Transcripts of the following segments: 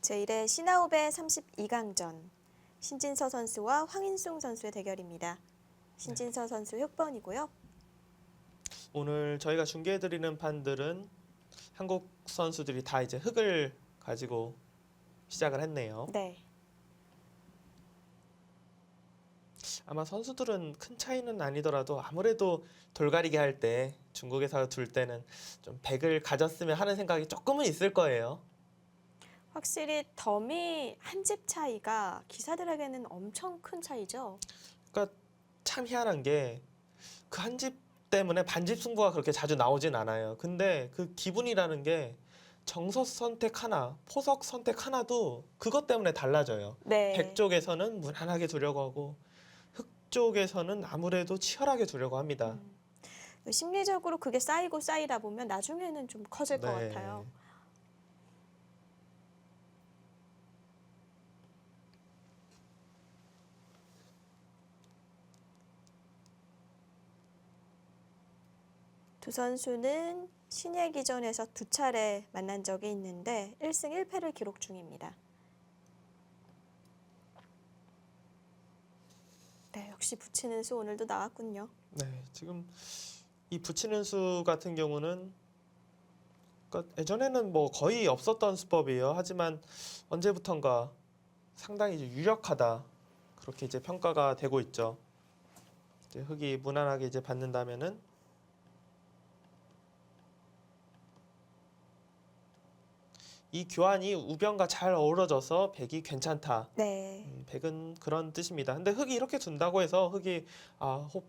제1회 신아홉의 32강전 신진서 선수와 황인숭 선수의 대결입니다. 신진서 선수 흑번이고요. 오늘 저희가 중계해드리는 판들은 한국 선수들이 다 이제 흑을 가지고 시작을 했네요. 네. 아마 선수들은 큰 차이는 아니더라도 아무래도 돌가리기 할 때 중국에서 둘 때는 좀 백을 가졌으면 하는 생각이 조금은 있을 거예요. 확실히 더미 한 집 차이가 기사들에게는 엄청 큰 차이죠. 그러니까 참 희한한 게 그 한 집 때문에 반집 승부가 그렇게 자주 나오진 않아요. 근데 그 기분이라는 게 정석 선택 하나, 포석 선택 하나도 그것 때문에 달라져요. 네. 백 쪽에서는 무난하게 두려고 하고 흑 쪽에서는 아무래도 치열하게 두려고 합니다. 심리적으로 그게 쌓이고 쌓이다 보면 나중에는 좀 커질 것 같아요. 두 선수는 신예기전에서 두 차례 만난 적이 있는데 1승 1패를 기록 중입니다. 네, 역시 붙이는 수 오늘도 나왔군요. 네, 지금 이 붙이는 수 같은 경우는 그러니까 예전에는 뭐 거의 없었던 수법이에요. 하지만 언제부턴가 상당히 이제 유력하다 그렇게 이제 평가가 되고 있죠. 이제 흑이 무난하게 이제 받는다면은 이 교환이 우변과 잘 어우러져서 백이 괜찮다. 네. 백은 그런 뜻입니다. 근데 흑이 이렇게 둔다고 해서 흑이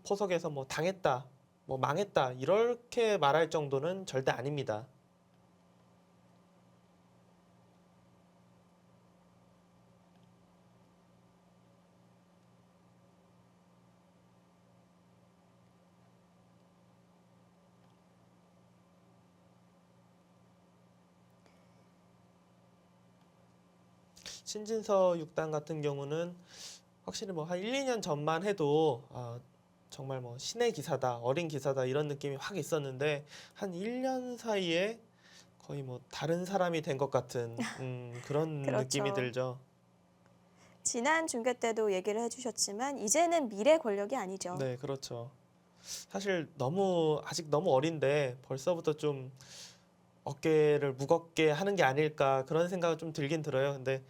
포석에서 뭐 당했다, 뭐 망했다 이렇게 말할 정도는 절대 아닙니다. 신진서 6단 같은 경우는 확실히 뭐 한 1, 2년 전만 해도 정말 뭐 신의 기사다, 어린 기사다 이런 느낌이 확 있었는데 한 1년 사이에 거의 뭐 다른 사람이 된 것 같은 그런 그렇죠. 느낌이 들죠. 지난 중계 때도 얘기를 해주셨지만 이제는 미래 권력이 아니죠. 네, 그렇죠. 사실 아직 너무 어린데 벌써부터 좀 어깨를 무겁게 하는 게 아닐까 그런 생각은 좀 들긴 들어요. 근데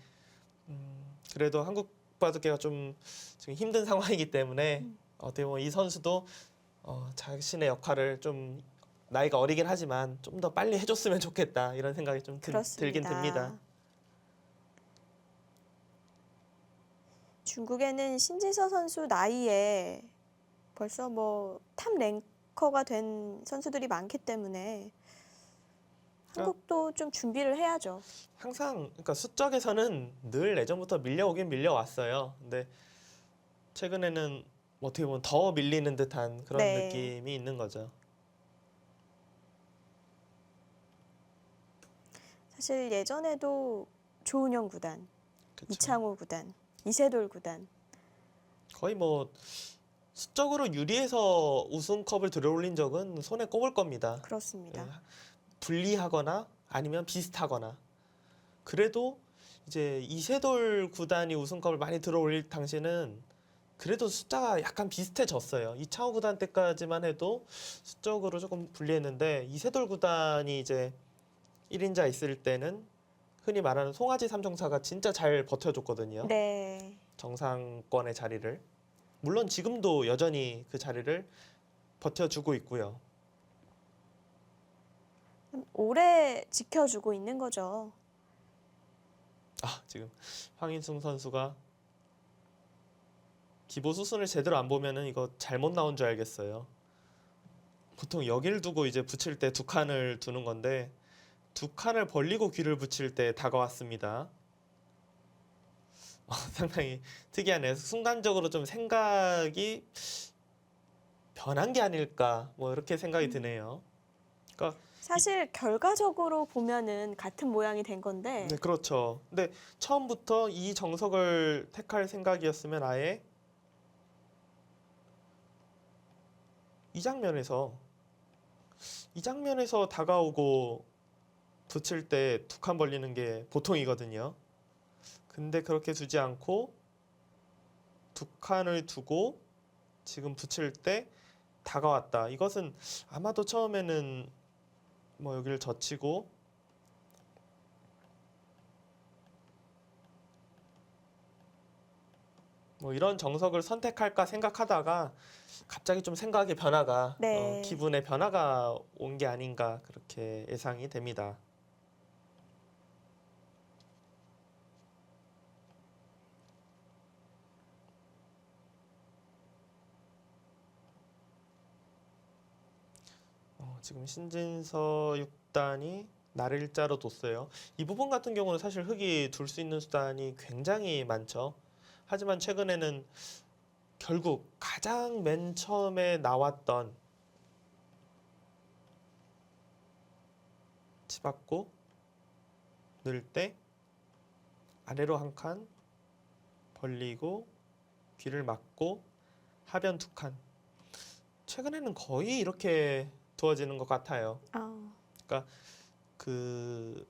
그래도 한국 바둑계가 좀 지금 힘든 상황이기 때문에 어떻게 보면 이 선수도 자신의 역할을 좀 나이가 어리긴 하지만 좀 더 빨리 해줬으면 좋겠다 이런 생각이 좀 들긴 듭니다. 중국에는 신진서 선수 나이에 벌써 뭐 탑 랭커가 된 선수들이 많기 때문에 한국도 좀 준비를 해야죠. 항상 그러니까 수적에서는 늘 예전부터 밀려오긴 밀려왔어요. 근데 최근에는 어떻게 보면 더 밀리는 듯한 그런 네. 느낌이 있는 거죠. 사실 예전에도 조은영 구단, 그쵸. 이창호 구단, 이세돌 구단 거의 뭐 수적으로 유리해서 우승컵을 들어올린 적은 손에 꼽을 겁니다. 그렇습니다. 예, 불리하거나 아니면 비슷하거나. 그래도 이제 이세돌 구단이 우승컵을 많이 들어올릴 당시는 그래도 숫자가 약간 비슷해졌어요. 이창호 구단 때까지만 해도 수적으로 조금 불리했는데 이세돌 구단이 이제 1인자 있을 때는 흔히 말하는 송아지 삼총사가 진짜 잘 버텨줬거든요. 네. 정상권의 자리를. 물론 지금도 여전히 그 자리를 버텨주고 있고요. 오래 지켜주고 있는 거죠. 지금 황인숭 선수가 기보 수순을 제대로 안 보면은 이거 잘못 나온 줄 알겠어요. 보통 여기를 두고 이제 붙일 때 두 칸을 두는 건데 두 칸을 벌리고 귀를 붙일 때 다가왔습니다. 상당히 특이하네요. 순간적으로 좀 생각이 변한 게 아닐까 뭐 이렇게 생각이 드네요. 그러니까 사실 결과적으로 보면은 같은 모양이 된 건데 네, 그렇죠. 근데 처음부터 이 정석을 택할 생각이었으면 아예 이 장면에서 다가오고 붙일 때 두 칸 벌리는 게 보통이거든요. 근데 그렇게 두지 않고 두 칸을 두고 지금 붙일 때 다가왔다. 이것은 아마도 처음에는 뭐 여기를 젖히고 뭐 이런 정석을 선택할까 생각하다가 갑자기 좀 생각의 변화가 네. 기분의 변화가 온 게 아닌가 그렇게 예상이 됩니다. 지금 신진서 6단이 나를 일자로 뒀어요. 이 부분 같은 경우는 사실 흑이 둘 수 있는 수단이 굉장히 많죠. 하지만 최근에는 결국 가장 맨 처음에 나왔던 치받고 넣을 때 아래로 한 칸 벌리고 귀를 막고 하변 두 칸. 최근에는 거의 이렇게 두어지는 것 같아요. 그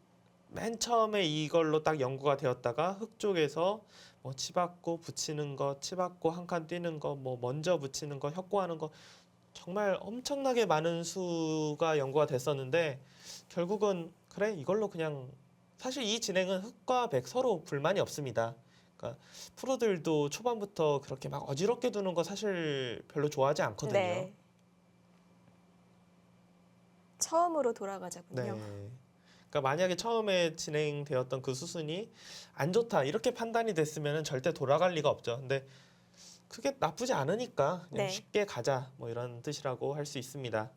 맨 처음에 이걸로 딱 연구가 되었다가 흑 쪽에서 뭐 치받고 붙이는 거, 치받고 한 칸 뛰는 거, 뭐 먼저 붙이는 거, 협고하는 거 정말 엄청나게 많은 수가 연구가 됐었는데 결국은 그래 이걸로 그냥 사실 이 진행은 흑과 백 서로 불만이 없습니다. 그러니까 프로들도 초반부터 그렇게 막 어지럽게 두는 거 사실 별로 좋아하지 않거든요. 네. 처음으로 돌아가자군요. 네. 그러니까 만약에 처음에 진행되었던 그 수순이 안 좋다 이렇게 판단이 됐으면 절대 돌아갈 리가 없죠. 근데 그게 나쁘지 않으니까 그냥 네. 쉽게 가자 뭐 이런 뜻이라고 할 수 있습니다.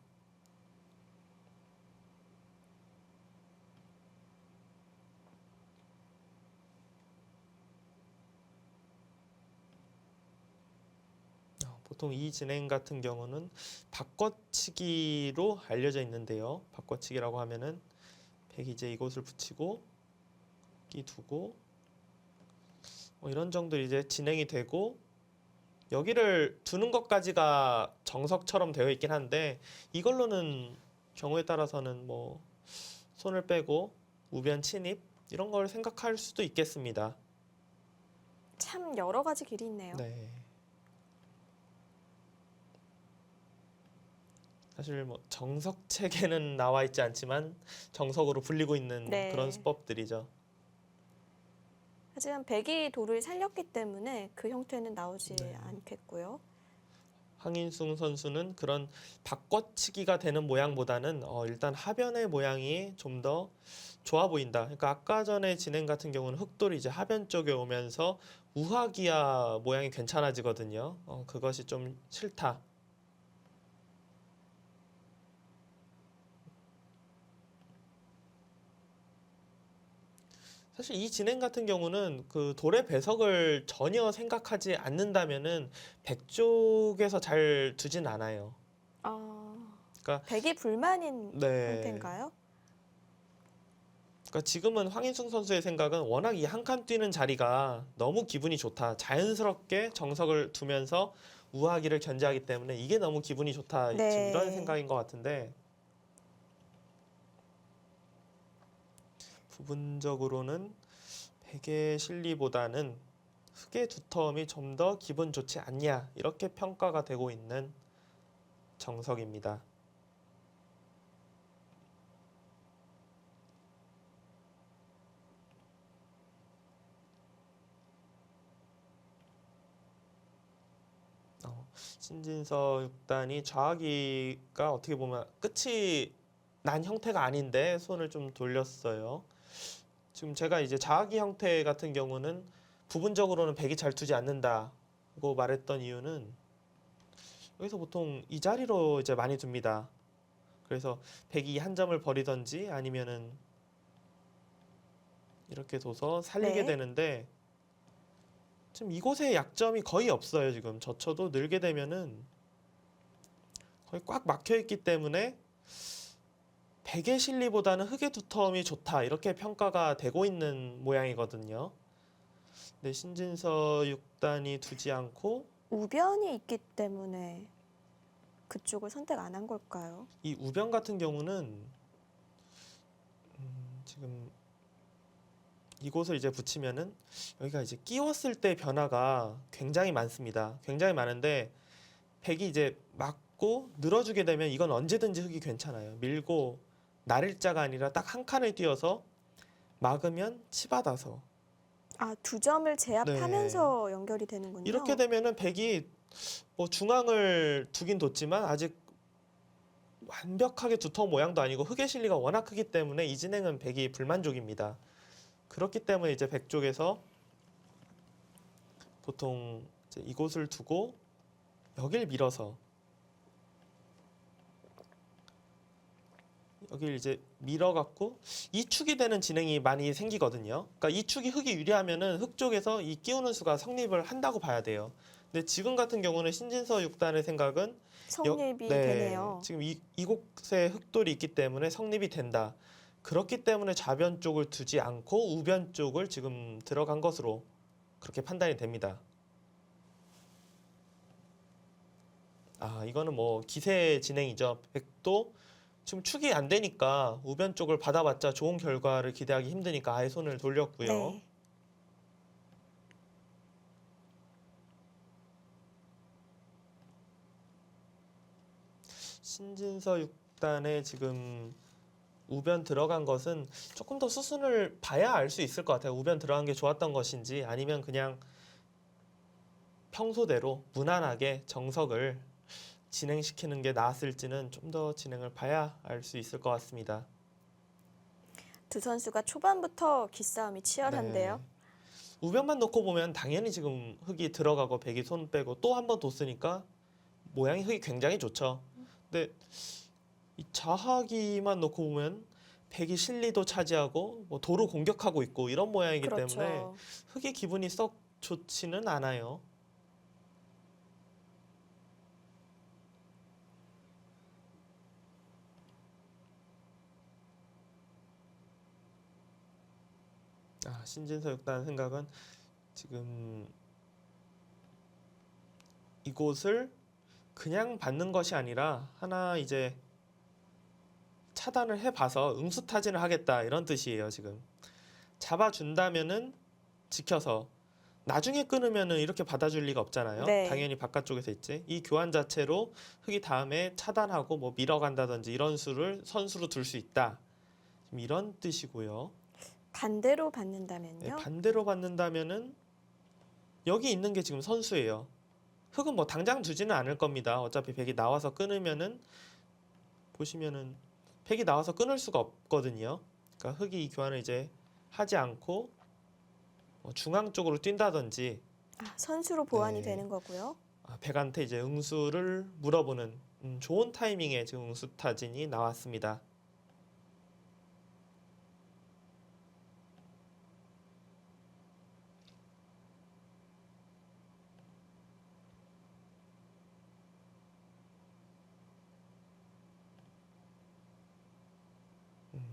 보통 이 진행 같은 경우는 바꿔치기로 알려져 있는데요. 바꿔치기라고 하면은 백이 이제 이곳을 붙이고 끼 두고 뭐 이런 정도 이제 진행이 되고 여기를 두는 것까지가 정석처럼 되어 있긴 한데 이걸로는 경우에 따라서는 뭐 손을 빼고 우변 침입 이런 걸 생각할 수도 있겠습니다. 참 여러 가지 길이 있네요. 네. 사실 뭐 정석 책에는 나와 있지 않지만 정석으로 불리고 있는 네. 그런 수법들이죠. 하지만 백이 돌을 살렸기 때문에 그 형태는 나오지 네. 않겠고요. 황인숭 선수는 그런 바꿔치기가 되는 모양보다는 일단 하변의 모양이 좀 더 좋아 보인다. 그러니까 아까 전에 진행 같은 경우는 흑돌이 이제 하변 쪽에 오면서 우하기야 모양이 괜찮아지거든요. 그것이 좀 싫다. 사실 이 진행 같은 경우는 그 돌의 배석을 전혀 생각하지 않는다면은 백 쪽에서 잘 두진 않아요. 그러니까 백이 불만인 네. 형태인가요? 그러니까 지금은 황인승 선수의 생각은 워낙 이 한 칸 뛰는 자리가 너무 기분이 좋다. 자연스럽게 정석을 두면서 우하기를 견제하기 때문에 이게 너무 기분이 좋다. 네. 지금 이런 생각인 것 같은데 부분적으로는 백의 실리보다는 흑의 두터움이 좀 더 기분 좋지 않냐 이렇게 평가가 되고 있는 정석입니다. 신진서 6단이 좌하기가 어떻게 보면 끝이 난 형태가 아닌데 손을 좀 돌렸어요. 지금 제가 이제 좌하기 형태 같은 경우는 부분적으로는 백이 잘 두지 않는다고 말했던 이유는 여기서 보통 이 자리로 이제 많이 둡니다. 그래서 백이 한 점을 버리던지 아니면은 이렇게 둬서 살리게 네. 되는데 지금 이곳에 약점이 거의 없어요. 지금 젖혀도 늘게 되면은 거의 꽉 막혀 있기 때문에 백의 실리보다는 흑의 두터움이 좋다 이렇게 평가가 되고 있는 모양이거든요. 근데 신진서 6단이 두지 않고 우변이 있기 때문에 그쪽을 선택 안 한 걸까요? 이 우변 같은 경우는 지금 이곳을 이제 붙이면은 여기가 이제 끼웠을 때 변화가 굉장히 많습니다. 굉장히 많은데 백이 이제 막고 늘어주게 되면 이건 언제든지 흙이 괜찮아요. 밀고 날일자가 아니라 딱 한 칸을 띄어서 막으면 치받아서. 아, 두 점을 네. 제압하면서 연결이 되는군요. 이렇게 되면은 백이 뭐 중앙을 두긴 뒀지만 아직 완벽하게 두터운 모양도 아니고 흙의 실리가 워낙 크기 때문에 이 진행은 백이 불만족입니다. 그렇기 때문에 이제 백 쪽에서 보통 이제 이곳을 두고 여길 밀어서 여길 이제 밀어갖고 이 축이 되는 진행이 많이 생기거든요. 그러니까 이 축이 흙이 유리하면은 흙 쪽에서 이 끼우는 수가 성립을 한다고 봐야 돼요. 근데 지금 같은 경우는 신진서 6단의 생각은 성립이 되네요. 지금 이곳에 흙돌이 있기 때문에 성립이 된다. 그렇기 때문에 좌변 쪽을 두지 않고 우변 쪽을 지금 들어간 것으로 그렇게 판단이 됩니다. 아, 이거는 뭐 기세 진행이죠. 백도 지금 축이 안 되니까 우변 쪽을 받아봤자 좋은 결과를 기대하기 힘드니까 아예 손을 돌렸고요. 네. 신진서 6단에 지금 우변 들어간 것은 조금 더 수순을 봐야 알 수 있을 것 같아요. 우변 들어간 게 좋았던 것인지 아니면 그냥 평소대로 무난하게 정석을 진행시키는 게 나았을지는 좀 더 진행을 봐야 알 수 있을 것 같습니다. 두 선수가 초반부터 기싸움이 치열한데요. 네. 우변만 놓고 보면 당연히 지금 흙이 들어가고 백이 손 빼고 또 한 번 뒀으니까 모양이 흙이 굉장히 좋죠. 근데 이 좌하기만 놓고 보면 백이 실리도 차지하고 뭐 도로 공격하고 있고 이런 모양이기 때문에 그렇죠. 흙의 기분이 썩 좋지는 않아요. 아, 신진서 6단 생각은 지금 이곳을 그냥 받는 것이 아니라 하나 이제 차단을 해봐서 응수타진을 하겠다 이런 뜻이에요. 지금 잡아준다면은 지켜서 나중에 끊으면은 이렇게 받아줄 리가 없잖아요. 네. 당연히 바깥쪽에서 있지. 이 교환 자체로 흙이 다음에 차단하고 뭐 밀어간다든지 이런 수를 선수로 둘 수 있다. 지금 이런 뜻이고요. 반대로 네, 받는다면요. 반대로 받는다면은 여기 있는 게 지금 선수예요. 흙은 뭐 당장 두지는 않을 겁니다. 어차피 백이 나와서 끊으면은 보시면은 백이 나와서 끊을 수가 없거든요. 그러니까 흙이 이 교환을 이제 하지 않고 중앙 쪽으로 뛴다든지 아, 선수로 보완이 네. 되는 거고요. 백한테 이제 응수를 물어보는 좋은 타이밍에 지금 응수 타진이 나왔습니다.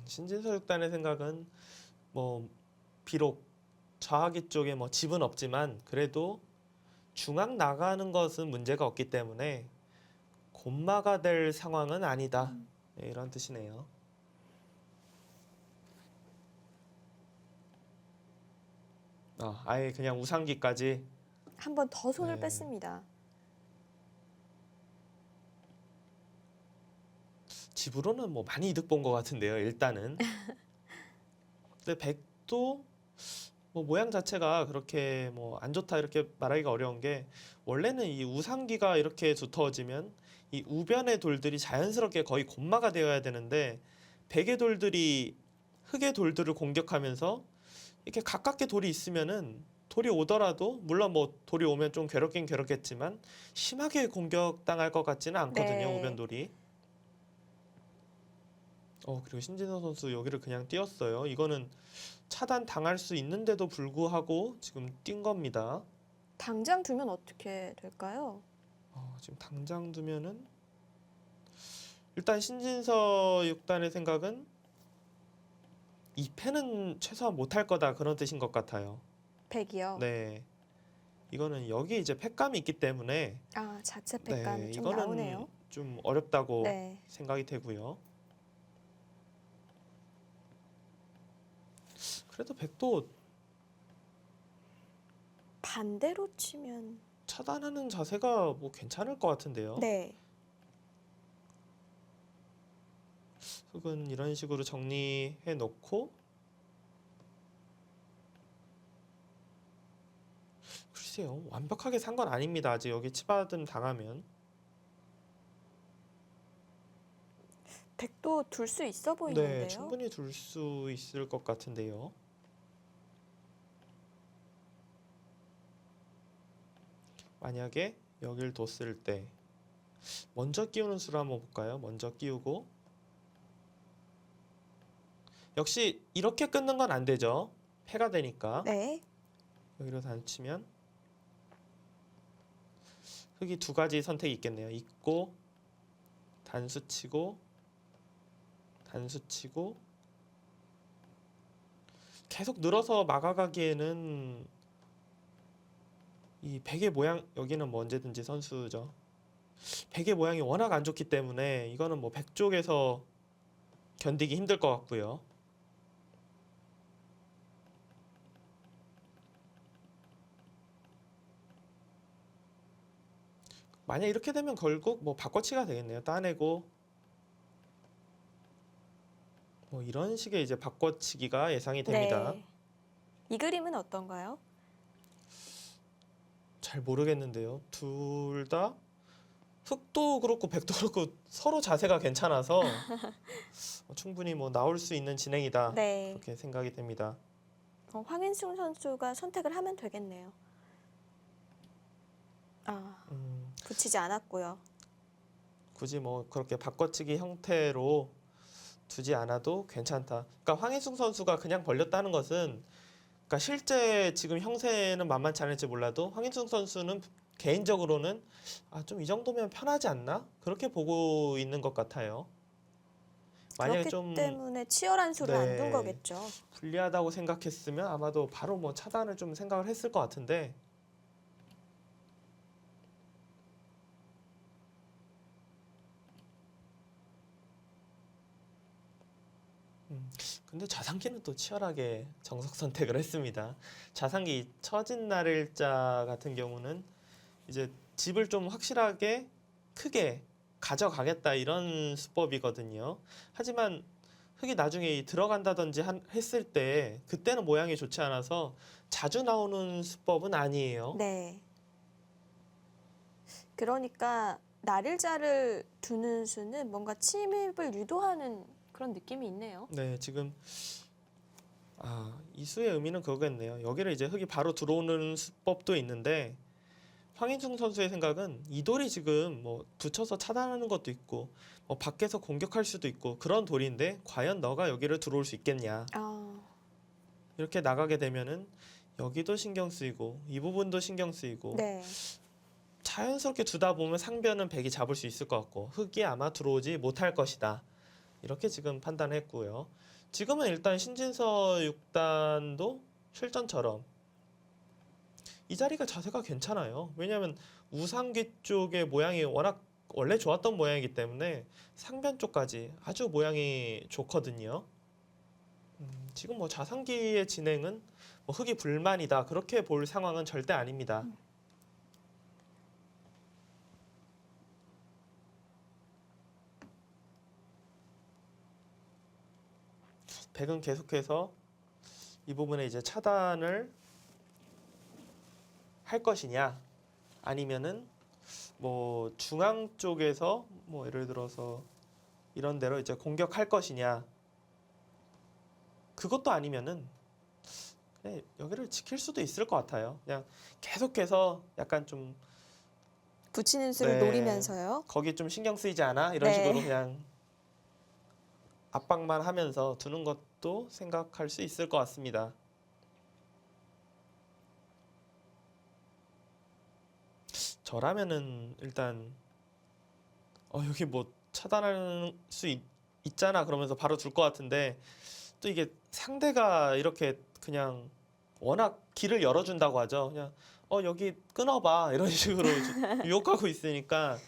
신진서 6단의 생각은 뭐 비록 좌하기 쪽에 뭐 집은 없지만 그래도 중앙 나가는 것은 문제가 없기 때문에 곤마가 될 상황은 아니다. 네, 이런 뜻이네요. 아예 그냥 우상기까지. 한 번 더 손을 네. 뺐습니다. 집으로는 뭐 많이 이득 본 것 같은데요. 일단은. 근데 백도 뭐 모양 자체가 그렇게 뭐 안 좋다 이렇게 말하기가 어려운 게 원래는 이 우상기가 이렇게 두터워지면 이 우변의 돌들이 자연스럽게 거의 곤마가 되어야 되는데 백의 돌들이 흙의 돌들을 공격하면서 이렇게 가깝게 돌이 있으면은 돌이 오더라도 물론 뭐 돌이 오면 좀 괴롭긴 괴롭겠지만 심하게 공격당할 것 같지는 않거든요. 네. 우변 돌이. 그리고 신진서 선수 여기를 그냥 띄었어요. 이거는 차단 당할 수 있는데도 불구하고 지금 뛴 겁니다. 당장 두면 어떻게 될까요? 지금 당장 두면은 일단 신진서 6단의 생각은 2패는 최소한 못할 거다 그런 뜻인 것 같아요. 백이요. 네, 이거는 여기 이제 팩감이 있기 때문에 아, 자체 백감이 네, 좀 이거는 나오네요. 좀 어렵다고 네. 생각이 되고요. 그래도 백도 반대로 치면 차단하는 자세가 뭐 괜찮을 것 같은데요. 네. 흙은 이런 식으로 정리해 놓고 글쎄요. 완벽하게 산 건 아닙니다. 아직 여기 치받음 당하면. 백도 둘 수 있어 네, 보이는데요. 충분히 둘 수 있을 것 같은데요. 만약에 여길 뒀을 때 먼저 끼우는 수를 한번 볼까요? 먼저 끼우고 역시 이렇게 끊는 건 안 되죠. 패가 되니까. 네. 여기로 단치면 흙이 두 가지 선택이 있겠네요. 있고 단수 치고 단수 치고 계속 늘어서 막아가기에는 이 백의 모양 여기는 뭐 언제든지 선수죠. 백의 모양이 워낙 안 좋기 때문에 이거는 뭐 백 쪽에서 견디기 힘들 것 같고요. 만약 이렇게 되면 결국 뭐 바꿔치기가 되겠네요. 따내고 뭐 이런 식의 이제 바꿔치기가 예상이 됩니다. 네. 이 그림은 어떤가요? 잘 모르겠는데요. 둘 다 흑도 그렇고 백도 그렇고 서로 자세가 괜찮아서 충분히 뭐 나올 수 있는 진행이다. 네. 그렇게 생각이 됩니다. 황인승 선수가 선택을 하면 되겠네요. 아, 붙이지 않았고요. 굳이 뭐 그렇게 바꿔치기 형태로 두지 않아도 괜찮다. 그러니까 황인승 선수가 그냥 벌렸다는 것은 그러니까 실제 지금 형세는 만만치 않을지 몰라도 황인승 선수는 개인적으로는 좀 이 정도면 편하지 않나? 그렇게 보고 있는 것 같아요. 만약에 그렇기 좀 때문에 치열한 수를 안 둔 네, 거겠죠. 불리하다고 생각했으면 아마도 바로 뭐 차단을 좀 생각을 했을 것 같은데 근데 자상기는 또 치열하게 정석 선택을 했습니다. 자상기 처진 날일자 같은 경우는 이제 집을 좀 확실하게 크게 가져가겠다 이런 수법이거든요. 하지만 흙이 나중에 들어간다든지 했을 때 그때는 모양이 좋지 않아서 자주 나오는 수법은 아니에요. 네. 그러니까 날일자를 두는 수는 뭔가 침입을 유도하는 그런 느낌이 있네요. 네, 지금 이 수의 의미는 그거겠네요. 여기를 이제 흙이 바로 들어오는 수법도 있는데 황인중 선수의 생각은 이 돌이 지금 뭐 붙여서 차단하는 것도 있고 뭐 밖에서 공격할 수도 있고 그런 돌인데 과연 너가 여기를 들어올 수 있겠냐. 이렇게 나가게 되면은 여기도 신경 쓰이고 이 부분도 신경 쓰이고 네. 자연스럽게 두다 보면 상변은 백이 잡을 수 있을 것 같고 흙이 아마 들어오지 못할 것이다. 이렇게 지금 판단했고요. 지금은 일단 신진서 6단도 실전처럼 이 자리가 자세가 괜찮아요. 왜냐하면 우상귀 쪽의 모양이 워낙 원래 좋았던 모양이기 때문에 상변 쪽까지 아주 모양이 좋거든요. 지금 뭐 자상기의 진행은 뭐 흙이 불만이다 그렇게 볼 상황은 절대 아닙니다. 백은 계속해서 이 부분에 이제 차단을 할 것이냐 아니면은 뭐 중앙 쪽에서 뭐 예를 들어서 이런 데로 이제 공격할 것이냐 그것도 아니면은 그냥 여기를 지킬 수도 있을 것 같아요. 그냥 계속해서 약간 좀 붙이는 수를 네, 노리면서요. 거기 좀 신경 쓰이지 않아? 이런 네. 식으로 그냥 압박만 하면서 두는 것도 생각할 수 있을 것 같습니다. 저라면은 일단 여기 뭐 차단할 수 있잖아 그러면서 바로 둘 것 같은데 또 이게 상대가 이렇게 그냥 워낙 길을 열어준다고 하죠. 그냥 여기 끊어봐 이런 식으로 유혹하고 있으니까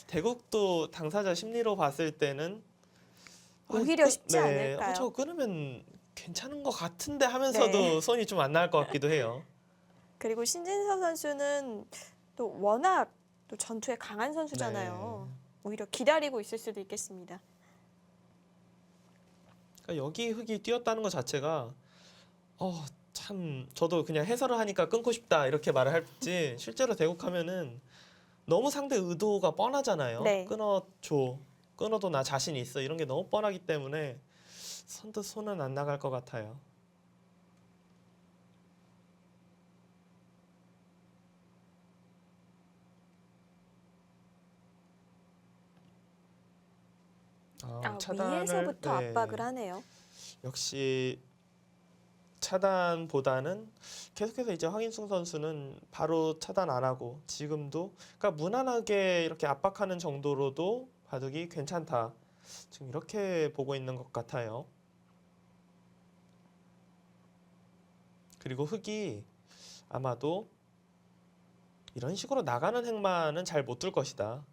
대국도 당사자 심리로 봤을 때는 오히려 쉽지 않을까요? 저 끊으면 괜찮은 것 같은데 하면서도 네. 손이 좀 안 나갈 것 같기도 해요. 그리고 신진서 선수는 또 워낙 또 전투에 강한 선수잖아요. 네. 오히려 기다리고 있을 수도 있겠습니다. 그러니까 여기 흙이 뛰었다는 것 자체가 참 저도 그냥 해설을 하니까 끊고 싶다 이렇게 말을 할지 실제로 대국하면은 너무 상대 의도가 뻔하잖아요. 네. 끊어줘. 끊어도 나 자신 있어. 이런 게 너무 뻔하기 때문에 선뜻 손은 안 나갈 것 같아요. 위에서부터 네, 압박을 하네요. 역시 차단보다는 계속해서 이제 황인승 선수는 바로 차단 안 하고 지금도 그러니까 무난하게 이렇게 압박하는 정도로도 바둑이 괜찮다. 지금 이렇게 보고 있는 것 같아요. 그리고 흑이 아마도 이런 식으로 나가는 행만은 잘 못 둘 것이다.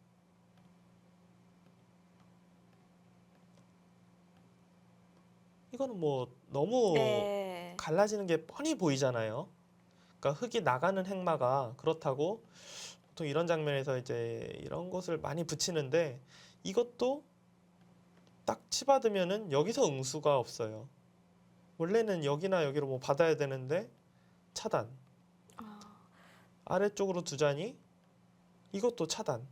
이거는 뭐 너무 네. 갈라지는 게 뻔히 보이잖아요. 그러니까 흑이 나가는 행마가 그렇다고 보통 이런 장면에서 이제 이런 것을 많이 붙이는데 이것도 딱 치받으면은 여기서 응수가 없어요. 원래는 여기나 여기로 뭐 받아야 되는데 차단. 아래쪽으로 두자니 이것도 차단.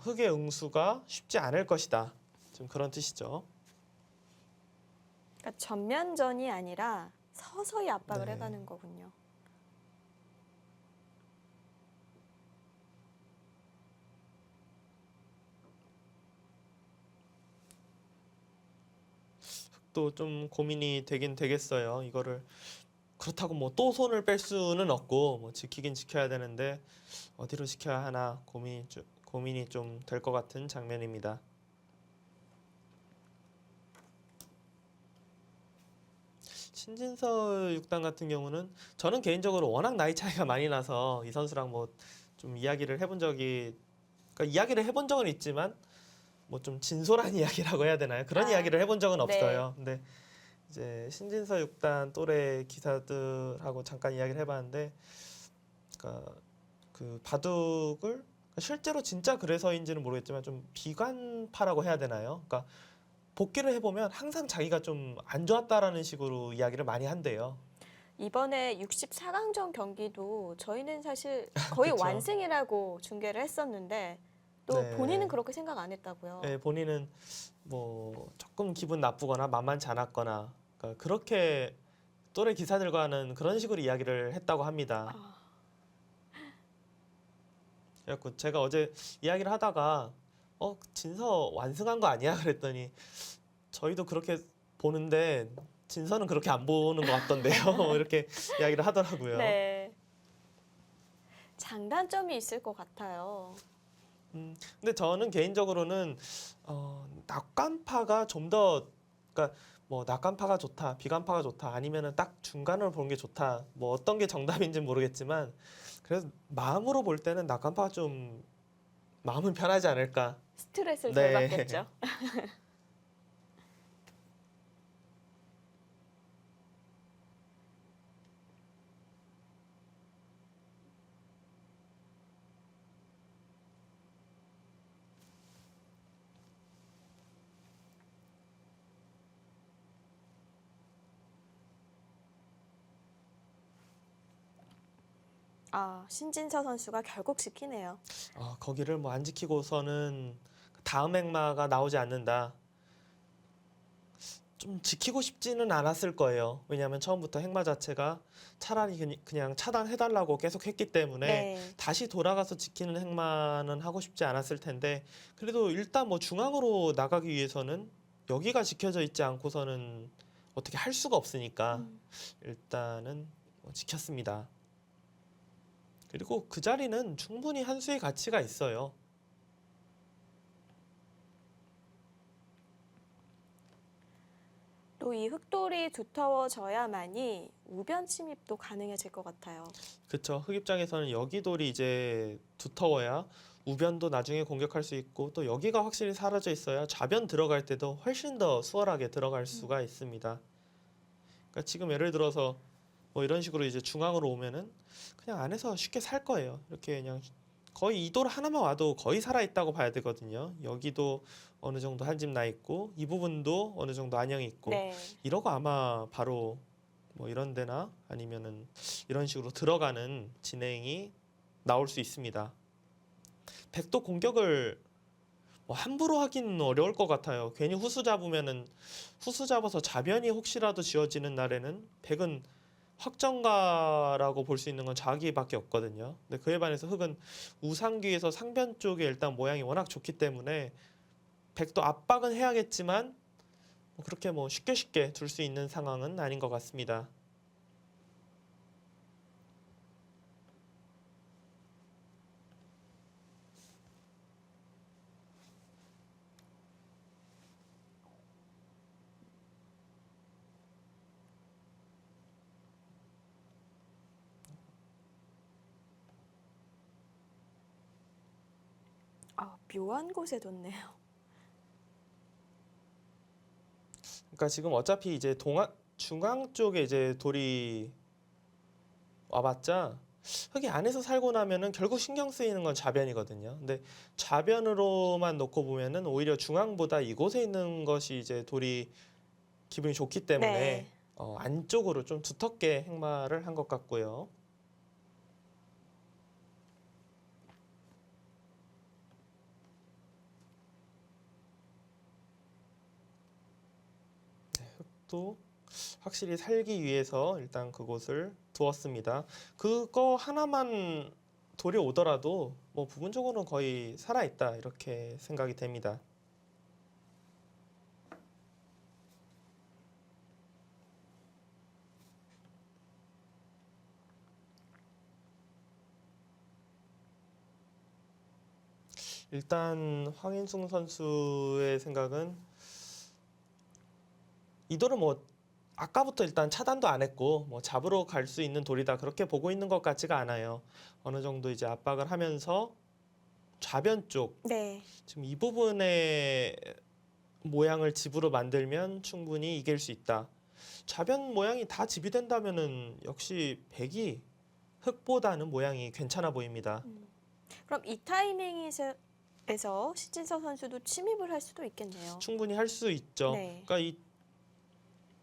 흑의 응수가 쉽지 않을 것이다. 좀 그런 뜻이죠. 그러니까 전면전이 아니라 서서히 압박을 네. 해가는 거군요. 또 좀 고민이 되긴 되겠어요. 이거를 그렇다고 뭐 또 손을 뺄 수는 없고 뭐 지키긴 지켜야 되는데 어디로 지켜야 하나 고민이 좀 될 것 같은 장면입니다. 신진서 6단 같은 경우는 저는 개인적으로 워낙 나이 차이가 많이 나서 이 선수랑 뭐 좀 이야기를 해본 적이 그러니까 이야기를 해본 적은 있지만 뭐 좀 진솔한 이야기라고 해야 되나요? 그런 이야기를 해본 적은 네. 없어요. 근데 이제 신진서 6단 또래 기사들하고 잠깐 이야기를 해봤는데, 그러니까 그 바둑을 실제로 진짜 그래서인지는 모르겠지만 좀 비관파라고 해야 되나요? 그러니까 복귀를 해보면 항상 자기가 좀 안 좋았다라는 식으로 이야기를 많이 한대요. 이번에 64강전 경기도 저희는 사실 거의 그쵸. 완승이라고 중계를 했었는데 또 네. 본인은 그렇게 생각 안 했다고요. 네, 본인은 뭐 조금 기분 나쁘거나 만만치 않았거나 그러니까 그렇게 또래 기사들과는 그런 식으로 이야기를 했다고 합니다. 그래갖고 제가 어제 이야기를 하다가 진서 완승한 거 아니야? 그랬더니 저희도 그렇게 보는데 진서는 그렇게 안 보는 것 같던데요. 이렇게 이야기를 하더라고요. 네. 장단점이 있을 것 같아요. 근데 저는 개인적으로는 낙관파가 좀 더 그러니까 뭐 낙관파가 좋다, 비관파가 좋다, 아니면은 딱 중간을 보는 게 좋다. 뭐 어떤 게 정답인지는 모르겠지만 그래서 마음으로 볼 때는 낙관파가 좀 마음은 편하지 않을까. 스트레스를 네. 덜 받겠죠. 신진서 선수가 결국 지키네요. 거기를 뭐 안 지키고서는 다음 행마가 나오지 않는다. 좀 지키고 싶지는 않았을 거예요. 왜냐하면 처음부터 행마 자체가 차라리 그냥 차단해달라고 계속 했기 때문에 네. 다시 돌아가서 지키는 행마는 하고 싶지 않았을 텐데 그래도 일단 뭐 중앙으로 나가기 위해서는 여기가 지켜져 있지 않고서는 어떻게 할 수가 없으니까 일단은 뭐 지켰습니다. 그리고 그 자리는 충분히 한 수의 가치가 있어요. 또 이 흑돌이 두터워져야만이 우변 침입도 가능해질 것 같아요. 그쵸. 흑 입장에서는 여기 돌이 이제 두터워야 우변도 나중에 공격할 수 있고 또 여기가 확실히 사라져 있어야 좌변 들어갈 때도 훨씬 더 수월하게 들어갈 수가 있습니다. 그러니까 지금 예를 들어서 뭐 이런 식으로 이제 중앙으로 오면은 그냥 안에서 쉽게 살 거예요. 이렇게 그냥 거의 이 돌 하나만 와도 거의 살아 있다고 봐야 되거든요. 여기도 어느 정도 한 집 나 있고 이 부분도 어느 정도 안형이 있고 네. 이러고 아마 바로 뭐 이런 데나 아니면은 이런 식으로 들어가는 진행이 나올 수 있습니다. 백도 공격을 뭐 함부로 하기는 어려울 것 같아요. 괜히 후수 잡으면은 후수 잡아서 자변이 혹시라도 지어지는 날에는 백은 확정가라고 볼 수 있는 건 자기밖에 없거든요. 근데 그에 반해서 흑은 우상귀에서 상변 쪽에 일단 모양이 워낙 좋기 때문에 백도 압박은 해야겠지만 뭐 그렇게 뭐 쉽게 쉽게 둘 수 있는 상황은 아닌 것 같습니다. 묘한 곳에 뒀네요. 그러니까 지금 어차피 이제 중앙 쪽에 이제 돌이 와봤자 흙이 안에서 살고 나면은 결국 신경 쓰이는 건 좌변이거든요. 근데 좌변으로만 놓고 보면은 오히려 중앙보다 이곳에 있는 것이 이제 돌이 기분이 좋기 때문에 네. 안쪽으로 좀 두텁게 행마를 한 것 같고요. 또 확실히 살기 위해서 일단 그곳을 두었습니다. 그거 하나만 돌이 오더라도 뭐 부분적으로는 거의 살아있다 이렇게 생각이 됩니다. 일단 황인숭 선수의 생각은 이 돌은 뭐 아까부터 일단 차단도 안 했고 뭐 잡으러 갈 수 있는 돌이다 그렇게 보고 있는 것 같지가 않아요. 어느 정도 이제 압박을 하면서 좌변 쪽 네. 지금 이 부분의 모양을 집으로 만들면 충분히 이길 수 있다. 좌변 모양이 다 집이 된다면은 역시 백이 흑보다는 모양이 괜찮아 보입니다. 그럼 이 타이밍에서 신진서 선수도 침입을 할 수도 있겠네요. 충분히 할 수 있죠. 네. 그러니까 이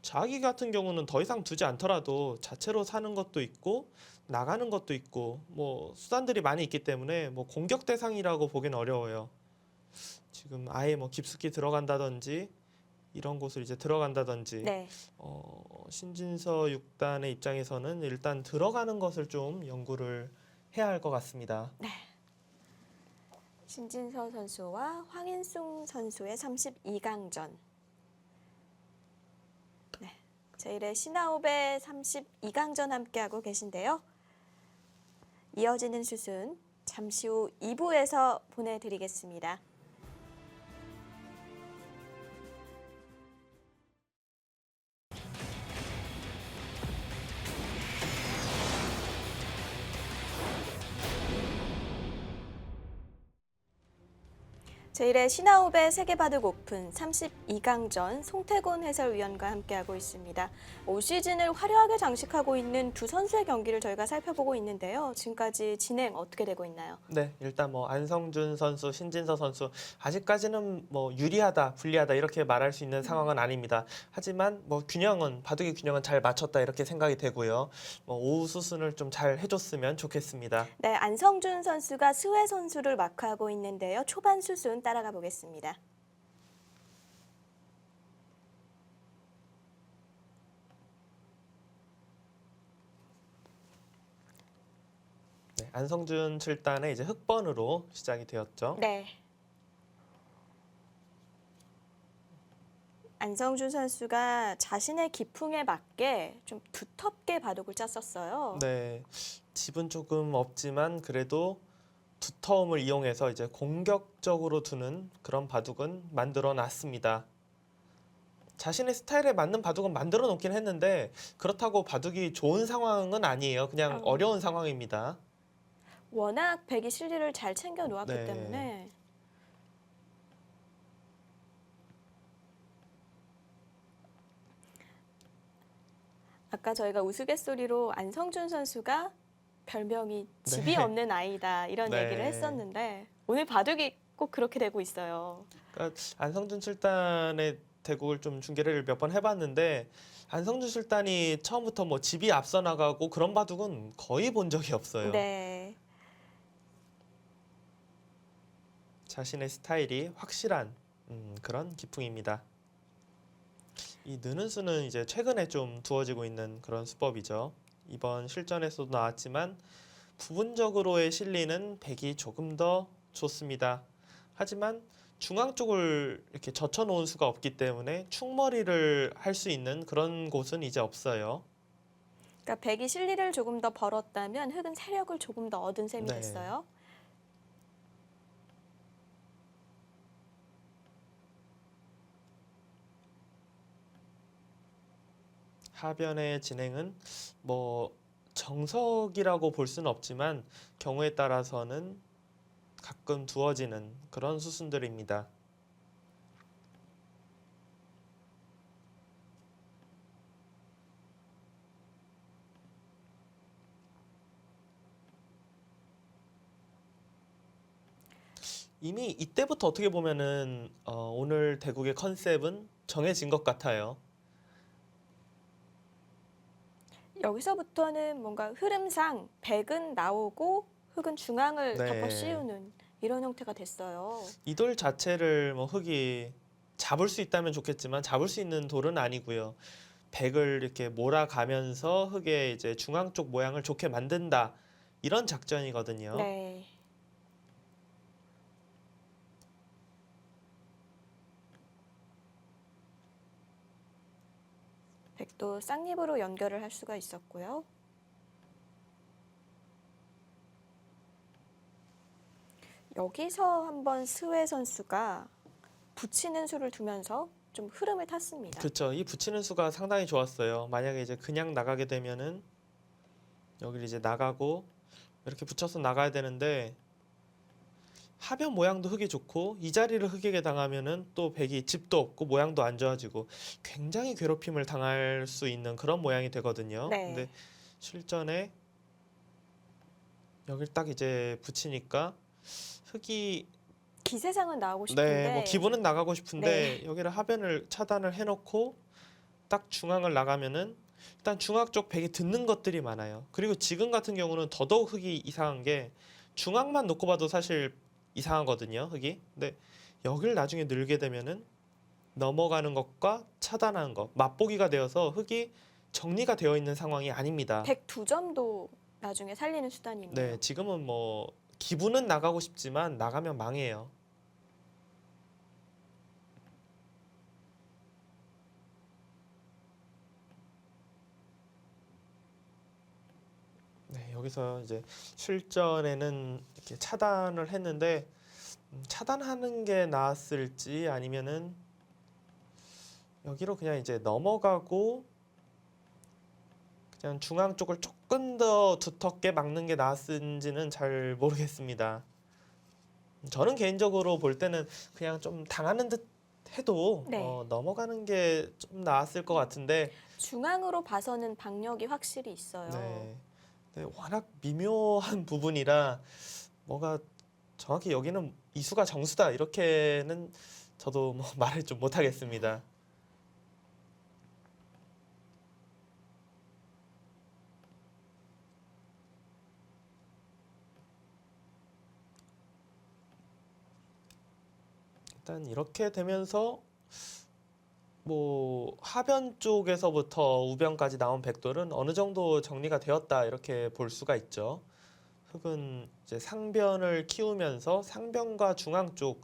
자기 같은 경우는 더 이상 두지 않더라도 자체로 사는 것도 있고 나가는 것도 있고 뭐 수단들이 많이 있기 때문에 뭐 공격 대상이라고 보기는 어려워요. 지금 아예 뭐 깊숙이 들어간다든지 이런 곳을 이제 들어간다든지 네. 신진서 6단의 입장에서는 일단 들어가는 것을 좀 연구를 해야 할 것 같습니다. 신진서 선수와 황인숭 선수의 32강전. 네. 제1회 신아홉의 32강전 함께하고 계신데요. 이어지는 슛은 잠시 후 2부에서 보내드리겠습니다. 제1회 신아홉의 세계바둑 오픈 32강전 송태곤 해설위원과 함께하고 있습니다. 올 시즌을 화려하게 장식하고 있는 두 선수의 경기를 저희가 살펴보고 있는데요. 지금까지 진행 어떻게 되고 있나요? 네, 일단 뭐 안성준 선수, 신진서 선수 아직까지는 뭐 유리하다, 불리하다 이렇게 말할 수 있는 상황은 아닙니다. 하지만 뭐 바둑의 균형은 잘 맞췄다 이렇게 생각이 되고요. 뭐 오후 수순을 좀 잘 해줬으면 좋겠습니다. 네, 안성준 선수가 스웨 선수를 마크하고 있는데요. 초반 수순 따라가 보겠습니다. 네, 안성준 7단의 이제 흑번으로 시작이 되었죠. 네. 안성준 선수가 자신의 기풍에 맞게 좀 두텁게 바둑을 짰었어요. 네, 집은 조금 없지만 그래도 두터움을 이용해서 이제 공격적으로 두는 그런 바둑은 만들어 놨습니다. 자신의 스타일에 맞는 바둑은 만들어 놓긴 했는데 그렇다고 바둑이 좋은 상황은 아니에요. 그냥 어려운 상황입니다. 워낙 백이 실리를 잘 챙겨 놓았기 네. 때문에 아까 저희가 우스갯소리로 안성준 선수가 별명이 집이 네. 없는 아이다 이런 네. 얘기를 했었는데 오늘 바둑이 꼭 그렇게 되고 있어요. 그러니까 안성준 출단의 대국을 좀 중계를 몇 번 해봤는데 안성준 출단이 처음부터 뭐 집이 앞서 나가고 그런 바둑은 거의 본 적이 없어요. 네. 자신의 스타일이 확실한 그런 기풍입니다. 이 느는 수는 이제 최근에 좀 두어지고 있는 그런 수법이죠. 이번 실전에서도 나왔지만 부분적으로의 실리는 백이 조금 더 좋습니다. 하지만 중앙 쪽을 이렇게 젖혀놓은 수가 없기 때문에 충머리를 할 수 있는 그런 곳은 이제 없어요. 그러니까 백이 실리를 조금 더 벌었다면 흑은 세력을 조금 더 얻은 셈이 네. 됐어요. 하변의 진행은 뭐 정석이라고 볼 수는 없지만 경우에 따라서는 가끔 두어지는 그런 수순들입니다. 이미 이때부터 어떻게 보면은 오늘 대국의 컨셉은 정해진 것 같아요. 여기서부터는 뭔가 흐름상 백은 나오고 흑은 중앙을 네. 덮어 씌우는 이런 형태가 됐어요. 이 돌 자체를 뭐 흑이 잡을 수 있다면 좋겠지만 잡을 수 있는 돌은 아니고요. 백을 이렇게 몰아가면서 흑의 이제 중앙 쪽 모양을 좋게 만든다. 이런 작전이거든요. 네. 백도 쌍립으로 연결을 할 수가 있었고요. 여기서 한번 스웨 선수가 붙이는 수를 두면서 좀 흐름을 탔습니다. 그렇죠. 이 붙이는 수가 상당히 좋았어요. 만약에 이제 그냥 나가게 되면은 여기를 이제 나가고 이렇게 붙여서 나가야 되는데 하변 모양도 흑이 좋고 이 자리를 흑에게 당하면은 또 백이 집도 없고 모양도 안 좋아지고 굉장히 괴롭힘을 당할 수 있는 그런 모양이 되거든요. 네. 근데 실전에 여길 딱 이제 붙이니까 흑이 기세상은 나오고 싶은데 네, 뭐 기분은 나가고 싶은데 네. 여기를 하변을 차단을 해놓고 딱 중앙을 나가면은 일단 중앙 쪽 백이 듣는 것들이 많아요. 그리고 지금 같은 경우는 더더욱 흑이 이상한 게 중앙만 놓고 봐도 사실 이상하거든요, 흑이. 근데 여기를 나중에 늘게 되면은 넘어가는 것과 차단하는 것, 맛보기가 되어서 흑이 정리가 되어 있는 상황이 아닙니다. 백 두 점도 나중에 살리는 수단이 있네요. 네, 지금은 뭐 기분은 나가고 싶지만 나가면 망해요. 네, 여기서 이제 실전에는 이렇게 차단을 했는데 차단하는 게 나았을지 아니면은 여기로 그냥 이제 넘어가고 그냥 중앙 쪽을 조금 더 두텁게 막는 게 나았는지는 잘 모르겠습니다. 저는 개인적으로 볼 때는 그냥 좀 당하는 듯 해도 네. 넘어가는 게 좀 나았을 것 같은데 중앙으로 봐서는 박력이 확실히 있어요. 네. 네, 워낙 미묘한 부분이라 뭐가 정확히 여기는 이수가 정수다 이렇게는 저도 뭐 말을 좀 못하겠습니다. 일단 이렇게 되면서 뭐 하변 쪽에서부터 우변까지 나온 백돌은 어느 정도 정리가 되었다 이렇게 볼 수가 있죠. 흑은 이제 상변을 키우면서 상변과 중앙 쪽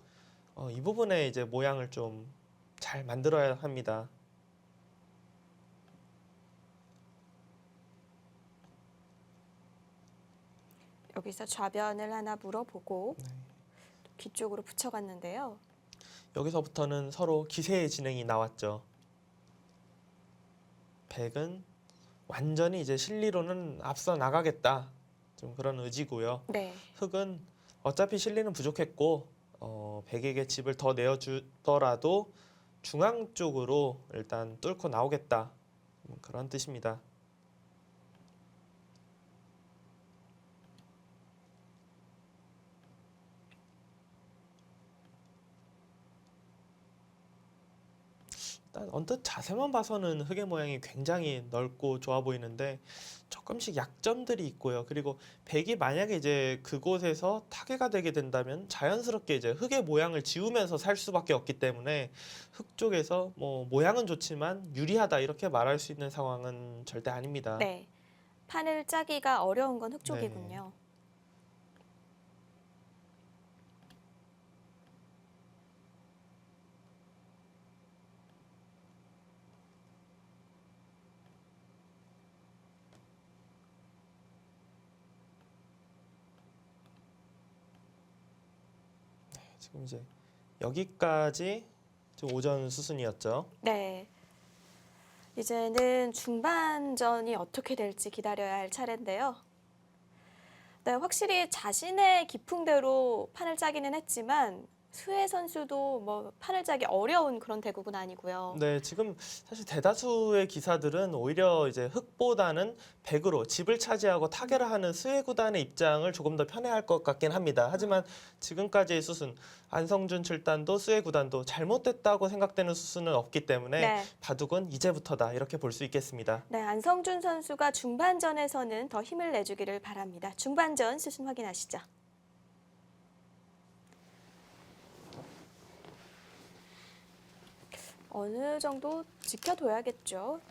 이 부분에 이제 모양을 좀 잘 만들어야 합니다. 여기서 좌변을 하나 물어보고 네. 뒤쪽으로 붙여갔는데요. 여기서부터는 서로 기세의 진행이 나왔죠. 백은 완전히 이제 실리로는 앞서 나가겠다. 좀 그런 의지고요. 네. 흑은 어차피 실리는 부족했고 백에게 집을 더 내어주더라도 중앙 쪽으로 일단 뚫고 나오겠다. 그런 뜻입니다. 일단 언뜻 자세만 봐서는 흙의 모양이 굉장히 넓고 좋아 보이는데 조금씩 약점들이 있고요. 그리고 백이 만약에 이제 그곳에서 타개가 되게 된다면 자연스럽게 이제 흙의 모양을 지우면서 살 수밖에 없기 때문에 흙 쪽에서 뭐 모양은 좋지만 유리하다 이렇게 말할 수 있는 상황은 절대 아닙니다. 네. 판을 짜기가 어려운 건 흙 네. 쪽이군요. 지금 이제 여기까지 지금 오전 수순이었죠. 네. 이제는 중반전이 어떻게 될지 기다려야 할 차례인데요. 네, 확실히 자신의 기풍대로 판을 짜기는 했지만 수혜 선수도 뭐 판을 짜기 어려운 그런 대국은 아니고요. 네, 지금 사실 대다수의 기사들은 오히려 이제 흑보다는 백으로 집을 차지하고 타결을 하는 수혜 구단의 입장을 조금 더 편애할 것 같긴 합니다. 하지만 지금까지의 수순, 안성준 7단도 수혜 구단도 잘못됐다고 생각되는 수순은 없기 때문에 네. 바둑은 이제부터다 이렇게 볼 수 있겠습니다. 네, 안성준 선수가 중반전에서는 더 힘을 내주기를 바랍니다. 중반전 수순 확인하시죠. 어느 정도 지켜둬야겠죠.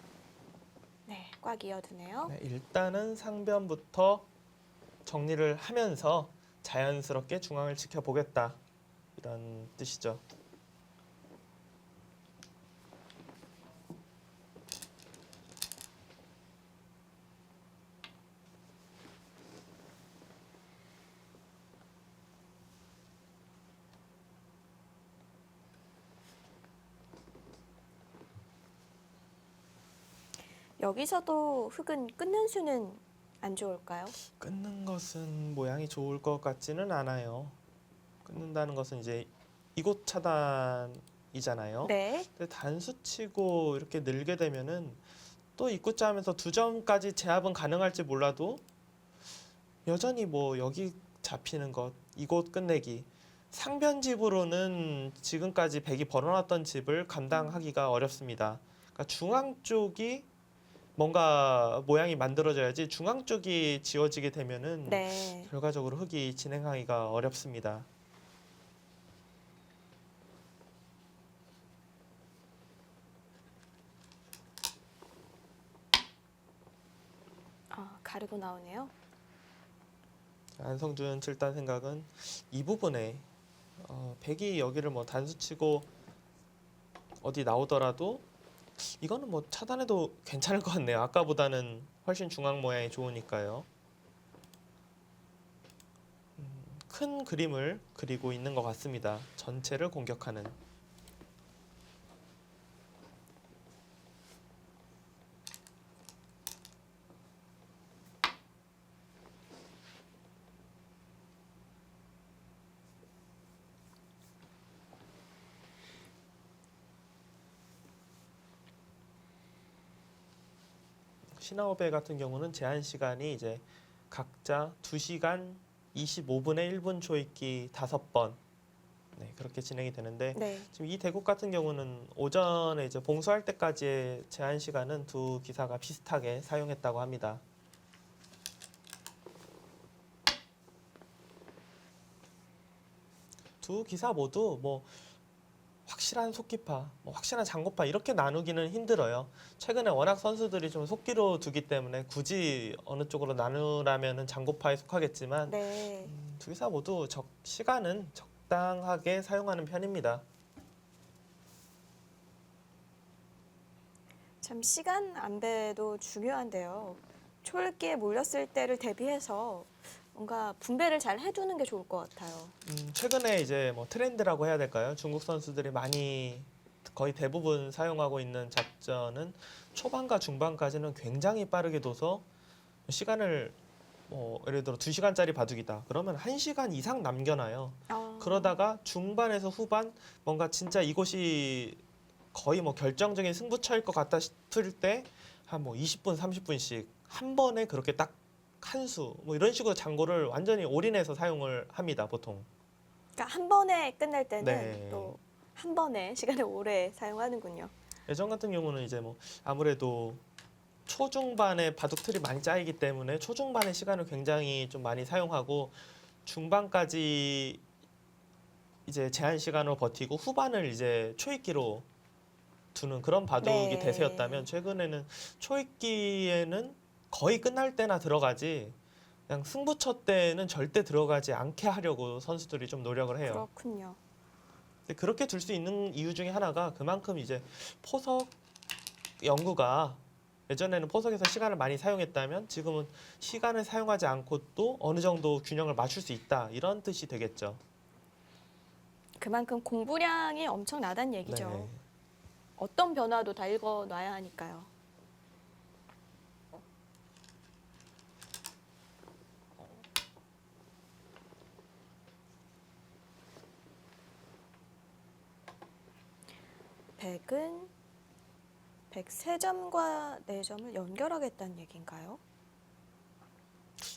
네, 꽉 이어드네요. 네, 일단은 상변부터 정리를 하면서 자연스럽게 중앙을 지켜보겠다 이런 뜻이죠. 여기서도 흙은 끊는 수는 안 좋을까요? 끊는 것은 모양이 좋을 것 같지는 않아요. 끊는다는 것은 이제 이곳 차단이잖아요. 네. 근데 단수치고 이렇게 늘게 되면은 또 입구자 하면서 2점까지 제압은 가능할지 몰라도 여전히 뭐 여기 잡히는 것, 이곳 끝내기. 상변집으로는 지금까지 백이 벌어놨던 집을 감당하기가 어렵습니다. 그러니까 중앙 쪽이 뭔가 모양이 만들어져야지 중앙 쪽이 지워지게 되면은 네. 결과적으로 흙이 진행하기가 어렵습니다. 가르고 나오네요. 안성준 7단 생각은 이 부분에 백이 여기를 뭐 단수치고 어디 나오더라도 이거는 뭐 차단해도 괜찮을 것 같네요. 아까보다는 훨씬 중앙 모양이 좋으니까요. 큰 그림을 그리고 있는 것 같습니다. 전체를 공격하는. 신화호배 같은 경우는 제한 시간이 이제 각자 2시간 25분에 1분 초읽기 5번. 네, 그렇게 진행이 되는데 네. 지금 이 대국 같은 경우는 오전에 이제 봉수할 때까지의 제한 시간은 두 기사가 비슷하게 사용했다고 합니다. 두 기사 모두 뭐 확실한 속기파, 뭐 확실한 장고파 이렇게 나누기는 힘들어요. 최근에 워낙 선수들이 좀 속기로 두기 때문에 굳이 어느 쪽으로 나누라면은 장고파에 속하겠지만 네. 두 기사 모두 시간은 적당하게 사용하는 편입니다. 참 시간 안배도 중요한데요. 초읽기에 몰렸을 때를 대비해서 뭔가 분배를 잘 해두는 게 좋을 것 같아요. 최근에 이제 뭐 트렌드라고 해야 될까요? 중국 선수들이 많이 거의 대부분 사용하고 있는 작전은 초반과 중반까지는 굉장히 빠르게 둬서 시간을 뭐 예를 들어 2시간짜리 바둑이다. 그러면 1시간 이상 남겨놔요. 그러다가 중반에서 후반 뭔가 진짜 이곳이 거의 뭐 결정적인 승부처일 것 같다 싶을 때 한 뭐 20분, 30분씩 한 번에 그렇게 딱 한 수 뭐 이런 식으로 장고를 완전히 올인해서 사용을 합니다, 보통. 그러니까 한 번에 끝낼 때는 네. 또 한 번에 시간을 오래 사용하는군요. 예전 같은 경우는 이제 뭐 아무래도 초중반에 바둑틀이 많이 짜이기 때문에 초중반의 시간을 굉장히 좀 많이 사용하고 중반까지 이제 제한 시간으로 버티고 후반을 이제 초읽기로 두는 그런 바둑이 네. 대세였다면 최근에는 초읽기에는 거의 끝날 때나 들어가지 그냥 승부처 때는 절대 들어가지 않게 하려고 선수들이 좀 노력을 해요. 그렇군요. 근데 그렇게 둘 수 있는 이유 중에 하나가 그만큼 이제 포석 연구가 예전에는 포석에서 시간을 많이 사용했다면 지금은 시간을 사용하지 않고도 어느 정도 균형을 맞출 수 있다 이런 뜻이 되겠죠. 그만큼 공부량이 엄청나다는 얘기죠. 네. 어떤 변화도 다 읽어놔야 하니까요. 백은 103점과 4점을 연결하겠다는 얘기인가요?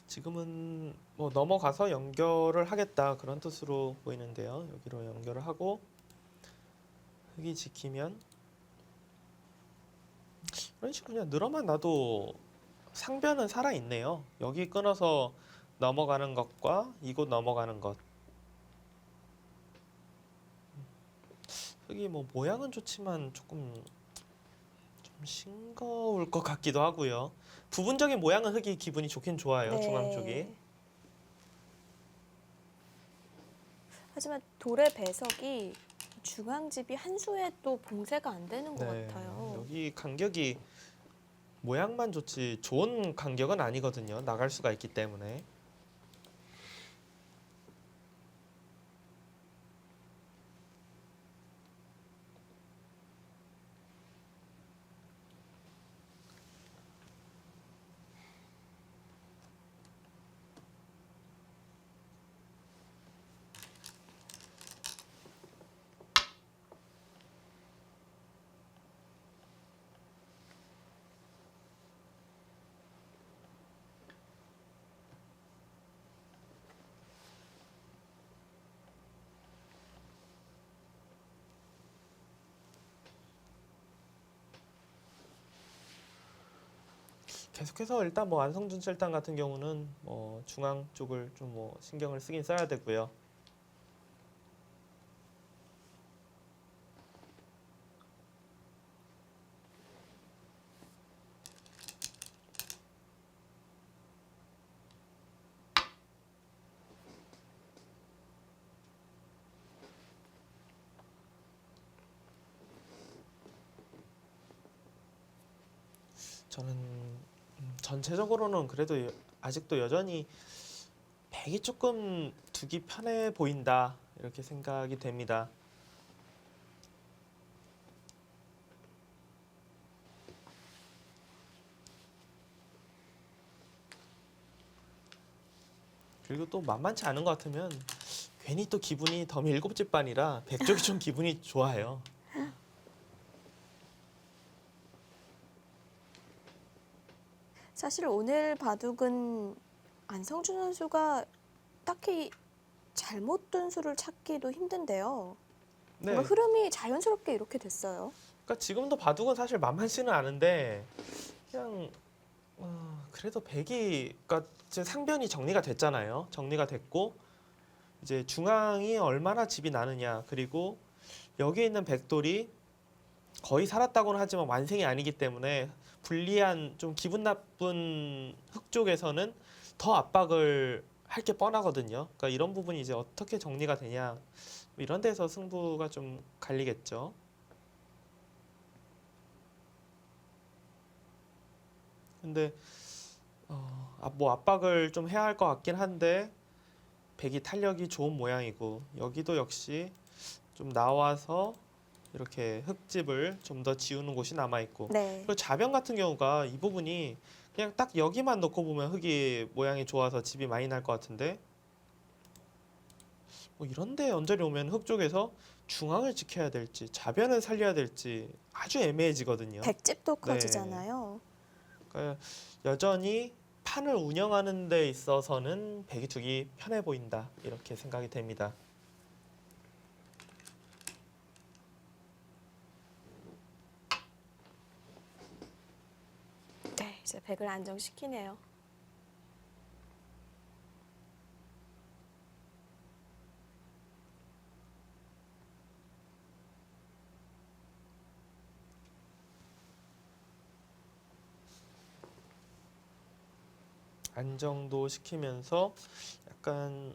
지금은 뭐 넘어가서 연결을 하겠다 그런 뜻으로 보이는데요. 여기로 연결을 하고 흙이 지키면 이런 식으로 그냥 늘어만 놔도 상변은 살아 있네요. 여기 끊어서 넘어가는 것과 이곳 넘어가는 것. 흙이 뭐 모양은 좋지만 조금 좀 싱거울 것 같기도 하고요. 부분적인 모양은 흙이 기분이 좋긴 좋아요. 중앙 쪽이. 하지만 돌의 배석이 중앙집이 한 수에 또 봉쇄가 안 되는 것 같아요. 여기 간격이 모양만 좋지 좋은 간격은 아니거든요. 나갈 수가 있기 때문에. 계속해서 일단 뭐 안성준 칠단 같은 경우는 뭐 중앙 쪽을 좀 뭐 신경을 쓰긴 써야 되고요. 저는 전체적으로는 그래도 아직도 여전히 백이 조금 두기 편해 보인다 이렇게 생각이 됩니다. 그리고 또 만만치 않은 것 같으면 괜히 또 기분이 덤이 7집 반이라 백 쪽이 좀 기분이 좋아요. 사실 오늘 바둑은 안성준 선수가 딱히 잘못 둔 수를 찾기도 힘든데요. 네. 뭔가 흐름이 자연스럽게 이렇게 됐어요. 그러니까 지금도 바둑은 사실 만만치는 않은데 그냥 그래도 백이 그러니까 이제 상변이 정리가 됐잖아요. 정리가 됐고 이제 중앙이 얼마나 집이 나느냐 그리고 여기에 있는 백돌이 거의 살았다고는 하지만 완생이 아니기 때문에 불리한 좀 기분 나쁜 흑 쪽에서는 더 압박을 할 게 뻔하거든요. 그러니까 이런 부분이 이제 어떻게 정리가 되냐 이런 데서 승부가 좀 갈리겠죠. 근데 뭐 압박을 좀 해야 할 것 같긴 한데 백이 탄력이 좋은 모양이고 여기도 역시 좀 나와서 이렇게 흙집을 좀 더 지우는 곳이 남아 있고 네. 그리고 좌변 같은 경우가 이 부분이 그냥 딱 여기만 넣고 보면 흙이 모양이 좋아서 집이 많이 날 것 같은데 뭐 이런데 언저리 오면 흙 쪽에서 중앙을 지켜야 될지 좌변을 살려야 될지 아주 애매해지거든요. 백집도 네. 커지잖아요. 그러니까 여전히 판을 운영하는 데 있어서는 백이 두기 편해 보인다 이렇게 생각이 됩니다. 이제 백을 안정시키네요. 안정도 시키면서 약간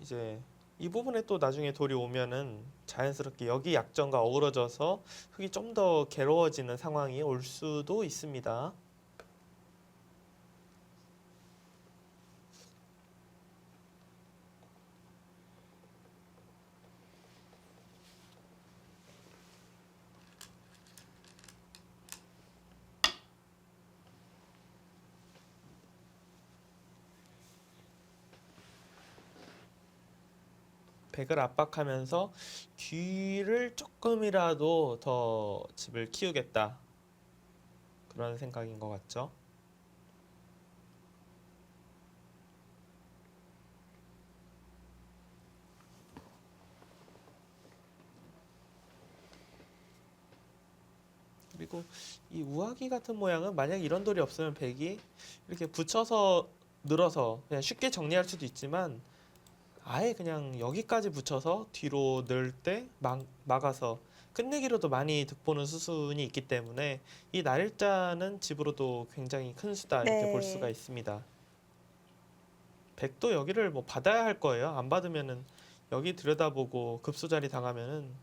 이제 이 부분에 또 나중에 돌이 오면은 자연스럽게 여기 약점과 어우러져서 흙이 좀 더 괴로워지는 상황이 올 수도 있습니다. 백을 압박하면서 귀를 조금이라도 더 집을 키우겠다. 그런 생각인 것 같죠. 그리고 이 우아기 같은 모양은 만약 이런 돌이 없으면 백이 이렇게 붙여서 늘어서 그냥 쉽게 정리할 수도 있지만 아예 그냥 여기까지 붙여서 뒤로 늘 때 막아서 끝내기로도 많이 득보는 수순이 있기 때문에 이 날일자는 집으로도 굉장히 큰 수다 이렇게 볼 수가 네. 있습니다. 백도 여기를 뭐 받아야 할 거예요. 안 받으면은 여기 들여다보고 급소자리 당하면은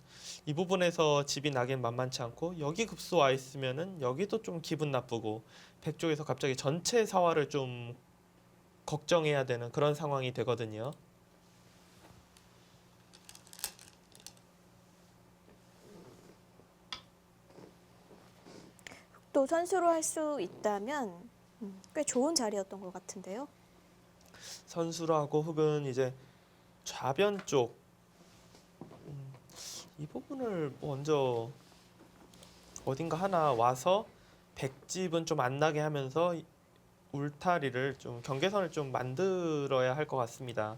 이 부분에서 집이 나긴 만만치 않고 여기 급소 와 있으면은 여기도 좀 기분 나쁘고 백 쪽에서 갑자기 전체 사화를 좀 걱정해야 되는 그런 상황이 되거든요. 또 선수로 할 수 있다면 꽤 좋은 자리였던 것 같은데요. 선수라고 흙은 이제 좌변 쪽 이 부분을 먼저 어딘가 하나 와서 백집은 좀 안 나게 하면서 울타리를 좀 경계선을 좀 만들어야 할 것 같습니다.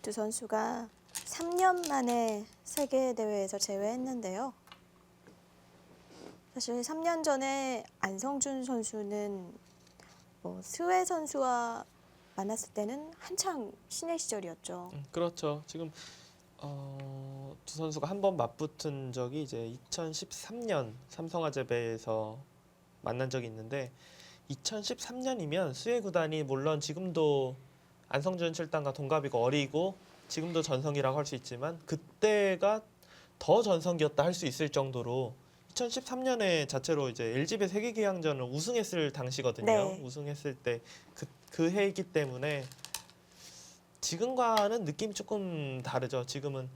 두 선수가 3년 만에 세계 대회에서 제외했는데요. 사실 3년 전에 안성준 선수는 스웨 선수와 만났을 때는 한창 신의 시절이었죠. 그렇죠. 지금 두 선수가 한 번 맞붙은 적이 이제 2013년 삼성화재배에서 만난 적이 있는데 2013년이면 수혜 구단이 물론 지금도 안성준 7단과 동갑이고 어리고 지금도 전성기라고 할 수 있지만 그때가 더 전성기였다 할 수 있을 정도로 2013년에 자체로 이제 LG배 세계기항전을 우승했을 당시거든요. 네. 우승했을 때 그 해이기 때문에 지금과는 느낌이 조금 다르죠. 지금은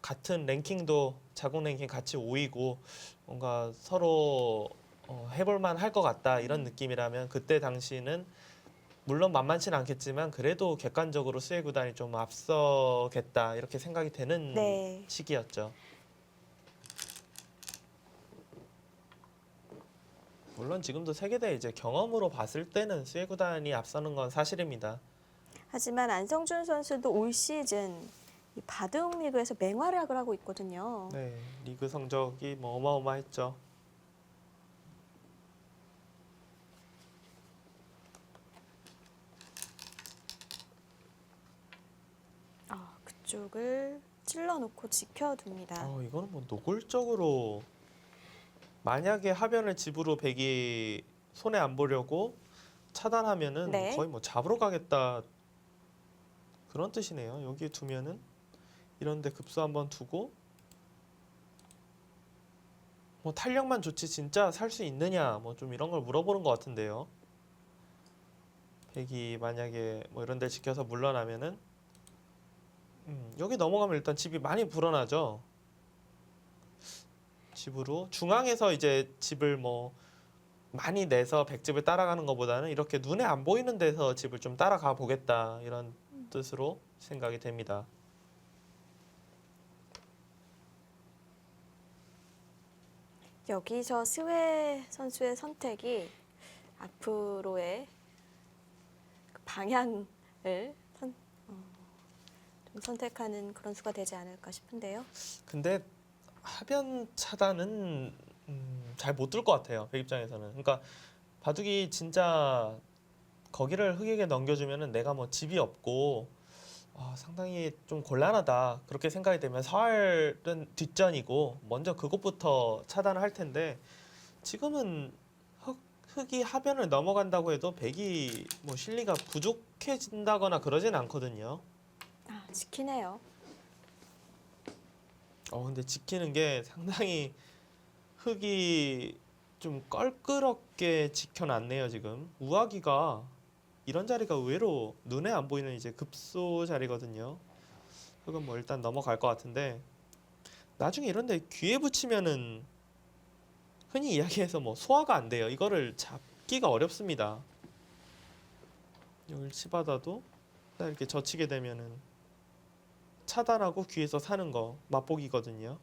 같은 랭킹도 자국 랭킹 같이 5위고 뭔가 서로 해볼만 할 것 같다 이런 느낌이라면 그때 당시는 물론 만만치는 않겠지만 그래도 객관적으로 수혜 구단이 좀 앞서겠다 이렇게 생각이 되는 네. 시기였죠. 물론 지금도 세계대회 이제 경험으로 봤을 때는 수혜 구단이 앞서는 건 사실입니다. 하지만 안성준 선수도 올 시즌 이 바둑 리그에서 맹활약을 하고 있거든요. 네, 리그 성적이 뭐 어마어마했죠. 그쪽을 찔러놓고 지켜둡니다. 이거는 뭐 노골적으로 만약에 하변을 집으로 백이 손에 안 보려고 차단하면은 네. 거의 뭐 잡으러 가겠다 그런 뜻이네요. 여기 두면은 이런데 급소 한번 두고 뭐 탄력만 좋지 진짜 살 수 있느냐 뭐 좀 이런 걸 물어보는 것 같은데요. 백이 만약에 뭐 이런 데 지켜서 물러나면은 여기 넘어가면 일단 집이 많이 불어나죠. 집으로 중앙에서 이제 집을 뭐 많이 내서 백집을 따라가는 것보다는 이렇게 눈에 안 보이는 데서 집을 좀 따라가 보겠다 이런 뜻으로 생각이 됩니다. 여기서 스웨 선수의 선택이 앞으로의 그 방향을 좀 선택하는 그런 수가 되지 않을까 싶은데요. 근데 하변 차단은 잘 못 들 것 같아요. 백 입장에서는. 그러니까 바둑이 진짜 거기를 흑에게 넘겨주면은 내가 뭐 집이 없고 상당히 좀 곤란하다 그렇게 생각이 되면 서할은 뒷전이고 먼저 그것부터 차단을 할 텐데 지금은 흑이 하변을 넘어간다고 해도 백이 뭐 실리가 부족해진다거나 그러진 않거든요. 아, 지키네요. 근데 지키는 게 상당히 흑이 좀 껄끄럽게 지켜놨네요, 지금. 우아기가 이런 자리가 의외로 눈에 안 보이는 이제 급소 자리거든요. 흑은 뭐 일단 넘어갈 것 같은데 나중에 이런데 귀에 붙이면은 흔히 이야기해서 뭐 소화가 안 돼요. 이거를 잡기가 어렵습니다. 여기를 치받아도 딱 이렇게 젖히게 되면은 차단하고 귀에서 사는 거 맛보기거든요.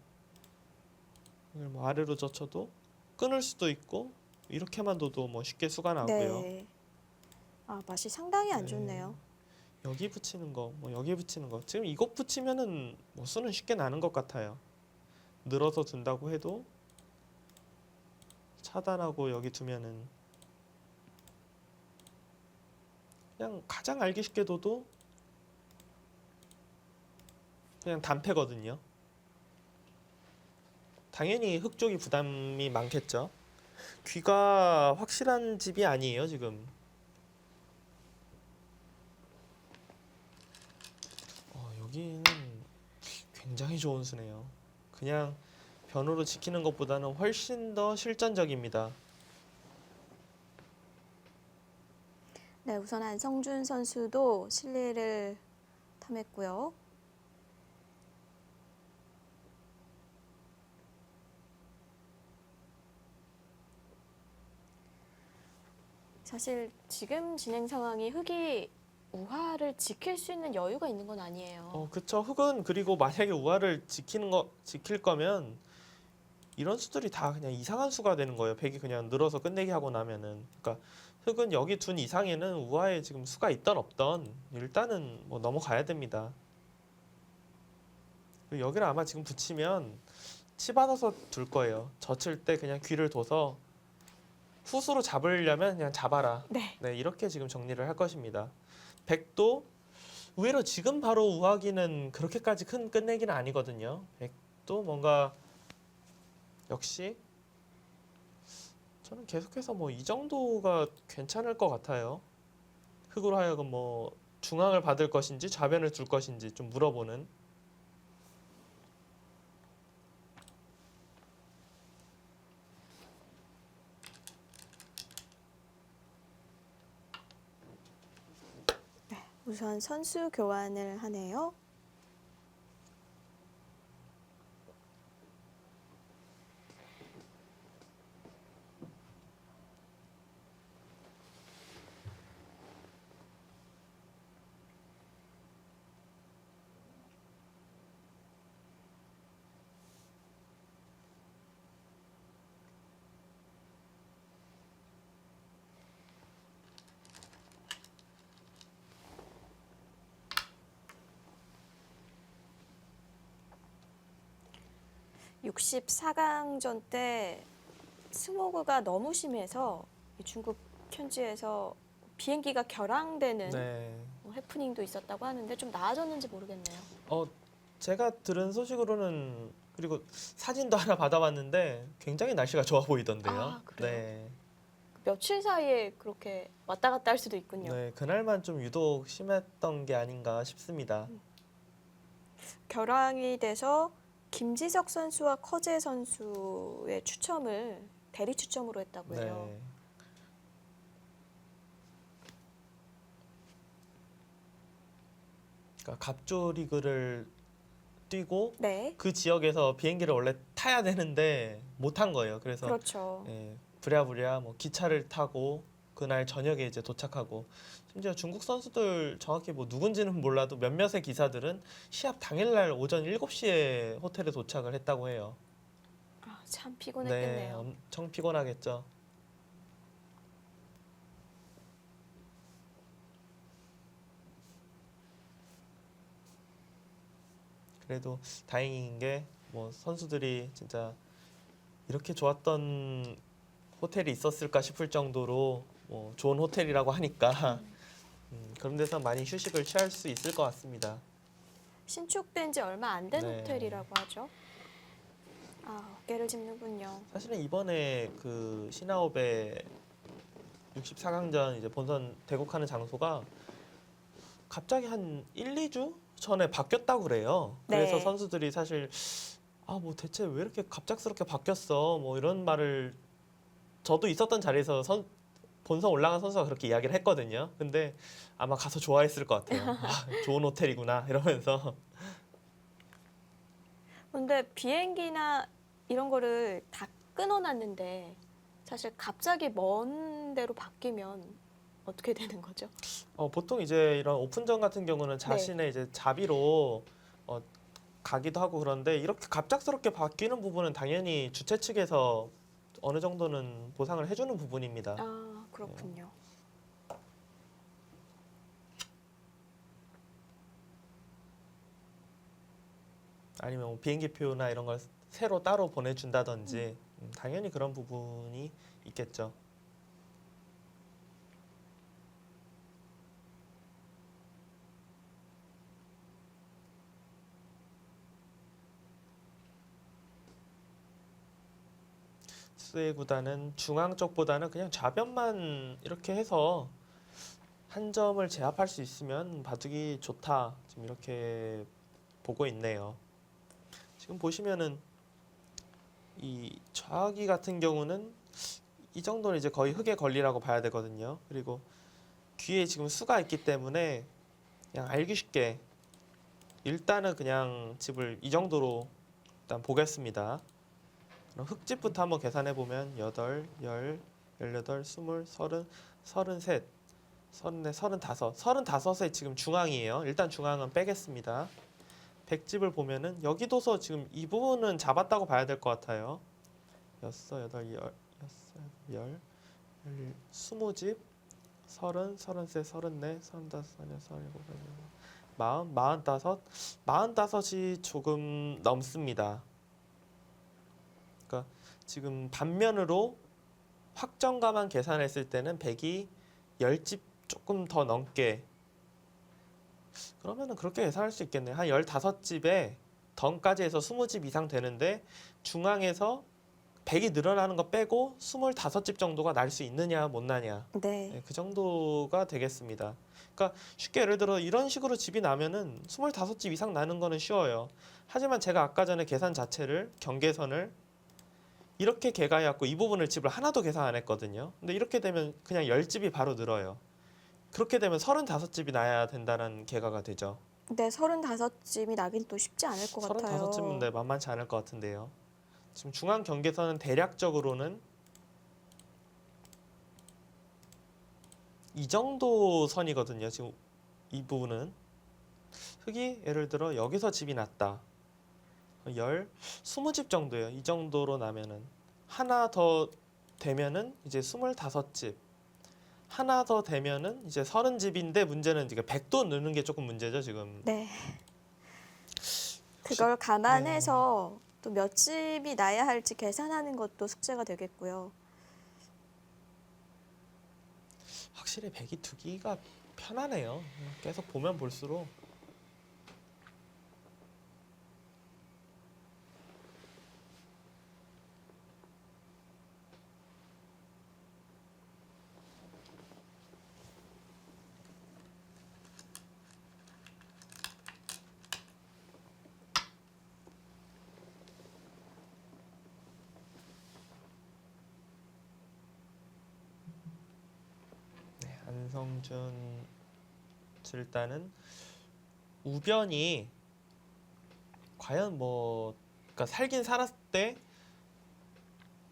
이걸 뭐 아래로 젖혀도 끊을 수도 있고 이렇게만 둬도 뭐 쉽게 수가 나고요. 네. 아, 맛이 상당히 안 네. 좋네요. 여기 붙이는 거, 뭐 여기 붙이는 거. 지금 이것 붙이면은 뭐 수는 쉽게 나는 것 같아요. 늘어서 둔다고 해도 차단하고 여기 두면은 그냥 가장 알기 쉽게 둬도 그냥 단패거든요. 당연히 흑 쪽이 부담이 많겠죠. 귀가 확실한 집이 아니에요, 지금. 여기는 굉장히 좋은 수네요. 그냥 변으로 지키는 것보다는 훨씬 더 실전적입니다. 네, 우선 안성준 선수도 실리를 탐했고요. 사실 지금 진행 상황이 흑이 우하를 지킬 수 있는 여유가 있는 건 아니에요. 그쵸. 흑은 그리고 만약에 우아를 지킬 거면 이런 수들이 다 그냥 이상한 수가 되는 거예요. 백이 그냥 늘어서 끝내기 하고 나면은. 그러니까 흑은 여기 둔 이상에는 우아에 지금 수가 있던 없던 일단은 뭐 넘어가야 됩니다. 그리고 여기를 아마 지금 붙이면 치받아서 둘 거예요. 젖힐 때 그냥 귀를 둬서 후수로 잡으려면 그냥 잡아라. 네. 네, 이렇게 지금 정리를 할 것입니다. 백도 의외로 지금 바로 우하기는 그렇게까지 큰 끝내기는 아니거든요. 백도 뭔가 역시 저는 계속해서 뭐 이 정도가 괜찮을 것 같아요. 흑으로 하여금 뭐 중앙을 받을 것인지 좌변을 둘 것인지 좀 물어보는. 우선 선수 교환을 하네요. (64강전) 때 스모그가 너무 심해서 중국 현지에서 비행기가 결항되는 네. 해프닝도 있었다고 하는데 좀 나아졌는지 모르겠네요. 제가 들은 소식으로는 그리고 사진도 하나 받아봤는데 굉장히 날씨가 좋아 보이던데요. 아, 그래요? 네. 며칠 사이에 그렇게 왔다 갔다 할 수도 있군요. 네, 그날만 좀 유독 심했던 게 아닌가 싶습니다. 결항이 돼서 김지석 선수와 커제 선수의 추첨을 대리 추첨으로 했다고 해요. 네. 그러니까 갑조 리그를 뛰고 네. 그 지역에서 비행기를 원래 타야 되는데 못 탄 거예요. 그래서 그렇죠. 예, 부랴부랴 뭐 기차를 타고 그날 저녁에 이제 도착하고 심지어 중국 선수들 정확히 뭐 누군지는 몰라도 몇몇의 기사들은 시합 당일날 오전 7시에 호텔에 도착을 했다고 해요. 아, 참 네, 피곤했겠네요. 엄청 피곤하겠죠. 그래도 다행인 게 뭐 선수들이 진짜 이렇게 좋았던 호텔이 있었을까 싶을 정도로 뭐 좋은 호텔이라고 하니까 그런 데서 많이 휴식을 취할 수 있을 것 같습니다. 신축된 지 얼마 안 된 네. 호텔이라고 하죠. 아, 어깨를 짚는군요. 사실은 이번에 그 시나오베 64강전 이제 본선 대국하는 장소가 갑자기 한 1, 2주 전에 바뀌었다고 그래요. 그래서 네. 선수들이 사실 아 뭐 대체 왜 이렇게 갑작스럽게 바뀌었어 뭐 이런 말을 저도 있었던 자리에서 본선 올라간 선수가 그렇게 이야기를 했거든요. 근데 아마 가서 좋아했을 것 같아요. 아, 좋은 호텔이구나 이러면서. 근데 비행기나 이런 거를 다 끊어놨는데 사실 갑자기 먼 데로 바뀌면 어떻게 되는 거죠? 보통 이제 이런 오픈전 같은 경우는 네. 자신의 이제 자비로 가기도 하고 그런데 이렇게 갑작스럽게 바뀌는 부분은 당연히 주최 측에서 어느 정도는 보상을 해주는 부분입니다. 아, 그렇군요. 아니면 뭐 비행기표나 이런 걸 새로 따로 보내준다든지 당연히 그런 부분이 있겠죠. 스웨 구단은 중앙 쪽보다는 그냥 좌변만 이렇게 해서 한 점을 제압할 수 있으면 바둑이 좋다. 지금 이렇게 보고 있네요. 지금 보시면은 이 좌기 같은 경우는 이 정도는 이제 거의 흙의 권리라고 봐야 되거든요. 그리고 귀에 지금 수가 있기 때문에 그냥 알기 쉽게 일단은 그냥 집을 이 정도로 일단 보겠습니다. 그럼 흙집부터 한번 계산해 보면 8, 10, 18, 20, 30, 33, 34, 35. 35에 지금 중앙이에요. 일단 중앙은 빼겠습니다. 백집을 보면은 여기도서 지금 이 부분은 잡았다고 봐야 될 것 같아요. 6, 8, 10, 6, 10, 20집, 30, 33, 34, 35, 36, 37, 40, 45이 조금 넘습니다. 그러니까 지금 반면으로 확정가만 계산했을 때는 100이 10집 조금 더 넘게 그러면은 그렇게 계산할 수 있겠네요. 한 15집에 던까지 해서 20집 이상 되는데 중앙에서 100이 늘어나는 거 빼고 25집 정도가 날 수 있느냐 못 나냐 네. 네, 그 정도가 되겠습니다. 그러니까 쉽게 예를 들어 이런 식으로 집이 나면은 25집 이상 나는 거는 쉬워요. 하지만 제가 아까 전에 계산 자체를 경계선을 이렇게 계가해갖고 이 부분을 집을 하나도 계산 안 했거든요. 근데 이렇게 되면 그냥 10집이 바로 늘어요. 그렇게 되면 35집이 나야 된다는 계가가 되죠. 근데 35집이 나긴 또 쉽지 않을 것 같아요. 35집은 네, 만만치 않을 것 같은데요. 지금 중앙 경계선은 대략적으로는 이 정도 선이거든요. 지금 이 부분은 흙이 예를 들어 여기서 집이 났다. 20집 정도예요. 이 정도로 나면은 하나 더 되면은 이제 25집. 하나 더 되면은 이제 30집인데 문제는 이제 100도 넣는 게 조금 문제죠, 지금. 네. 그걸 감안해서 또 몇 집이 나야 할지 계산하는 것도 숙제가 되겠고요. 확실히 100이 두기가 편하네요. 계속 보면 볼수록 안성준 일단은 우변이 과연 뭐 그러니까 살긴 살았을 때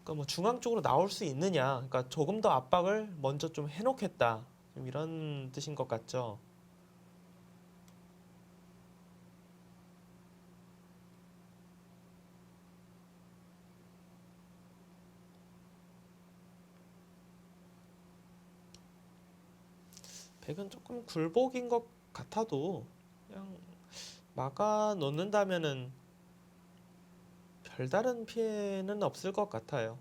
그러니까 뭐 중앙 쪽으로 나올 수 있느냐. 그러니까 조금 더 압박을 먼저 좀 해놓겠다. 좀 이런 뜻인 것 같죠. 백은 조금 굴복인 것 같아도 그냥 막아 놓는다면은 별다른 피해는 없을 것 같아요.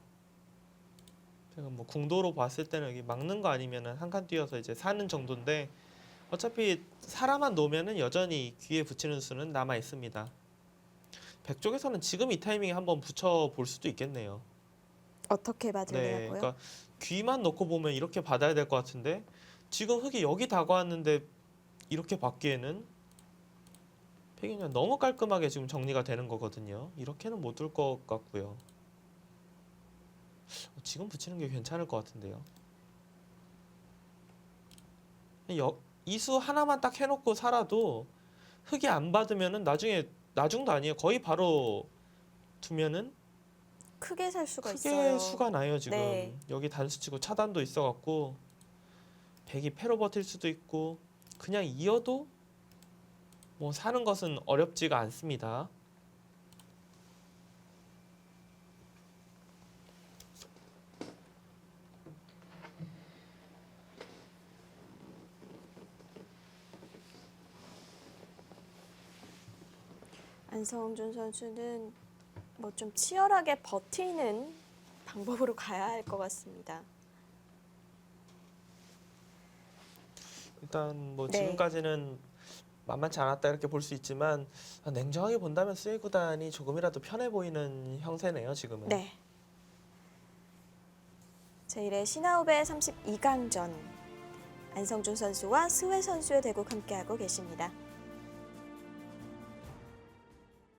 제가 뭐 궁도로 봤을 때는 여기 막는 거 아니면은 한 칸 뛰어서 이제 사는 정도인데 어차피 사람만 놓으면은 여전히 귀에 붙이는 수는 남아 있습니다. 백 쪽에서는 지금 이 타이밍에 한번 붙여 볼 수도 있겠네요. 어떻게 네, 받으려고요? 그러니까 귀만 놓고 보면 이렇게 받아야 될 것 같은데 지금 흙이 여기 다가왔는데 이렇게 받기에는 백이 그냥 너무 깔끔하게 지금 정리가 되는 거거든요. 이렇게는 못 둘 것 같고요. 지금 붙이는 게 괜찮을 것 같은데요. 이수 하나만 딱 해놓고 살아도 흙이 안 받으면은 나중에 나중도 아니에요. 거의 바로 두면은 크게 살 수가 크게 있어요. 수가 나요 지금. 네. 여기 단수치고 차단도 있어갖고 백이 패로 버틸 수도 있고 그냥 이어도 뭐 사는 것은 어렵지가 않습니다. 안성준 선수는 뭐 좀 치열하게 버티는 방법으로 가야 할 것 같습니다. 일단 뭐 네. 지금까지는 만만치 않았다 이렇게 볼 수 있지만 냉정하게 본다면 스웨 구단이 조금이라도 편해 보이는 형세네요 지금은. 네. 제1회 신하우배 32강전 안성준 선수와 스웨 선수의 대국 함께하고 계십니다.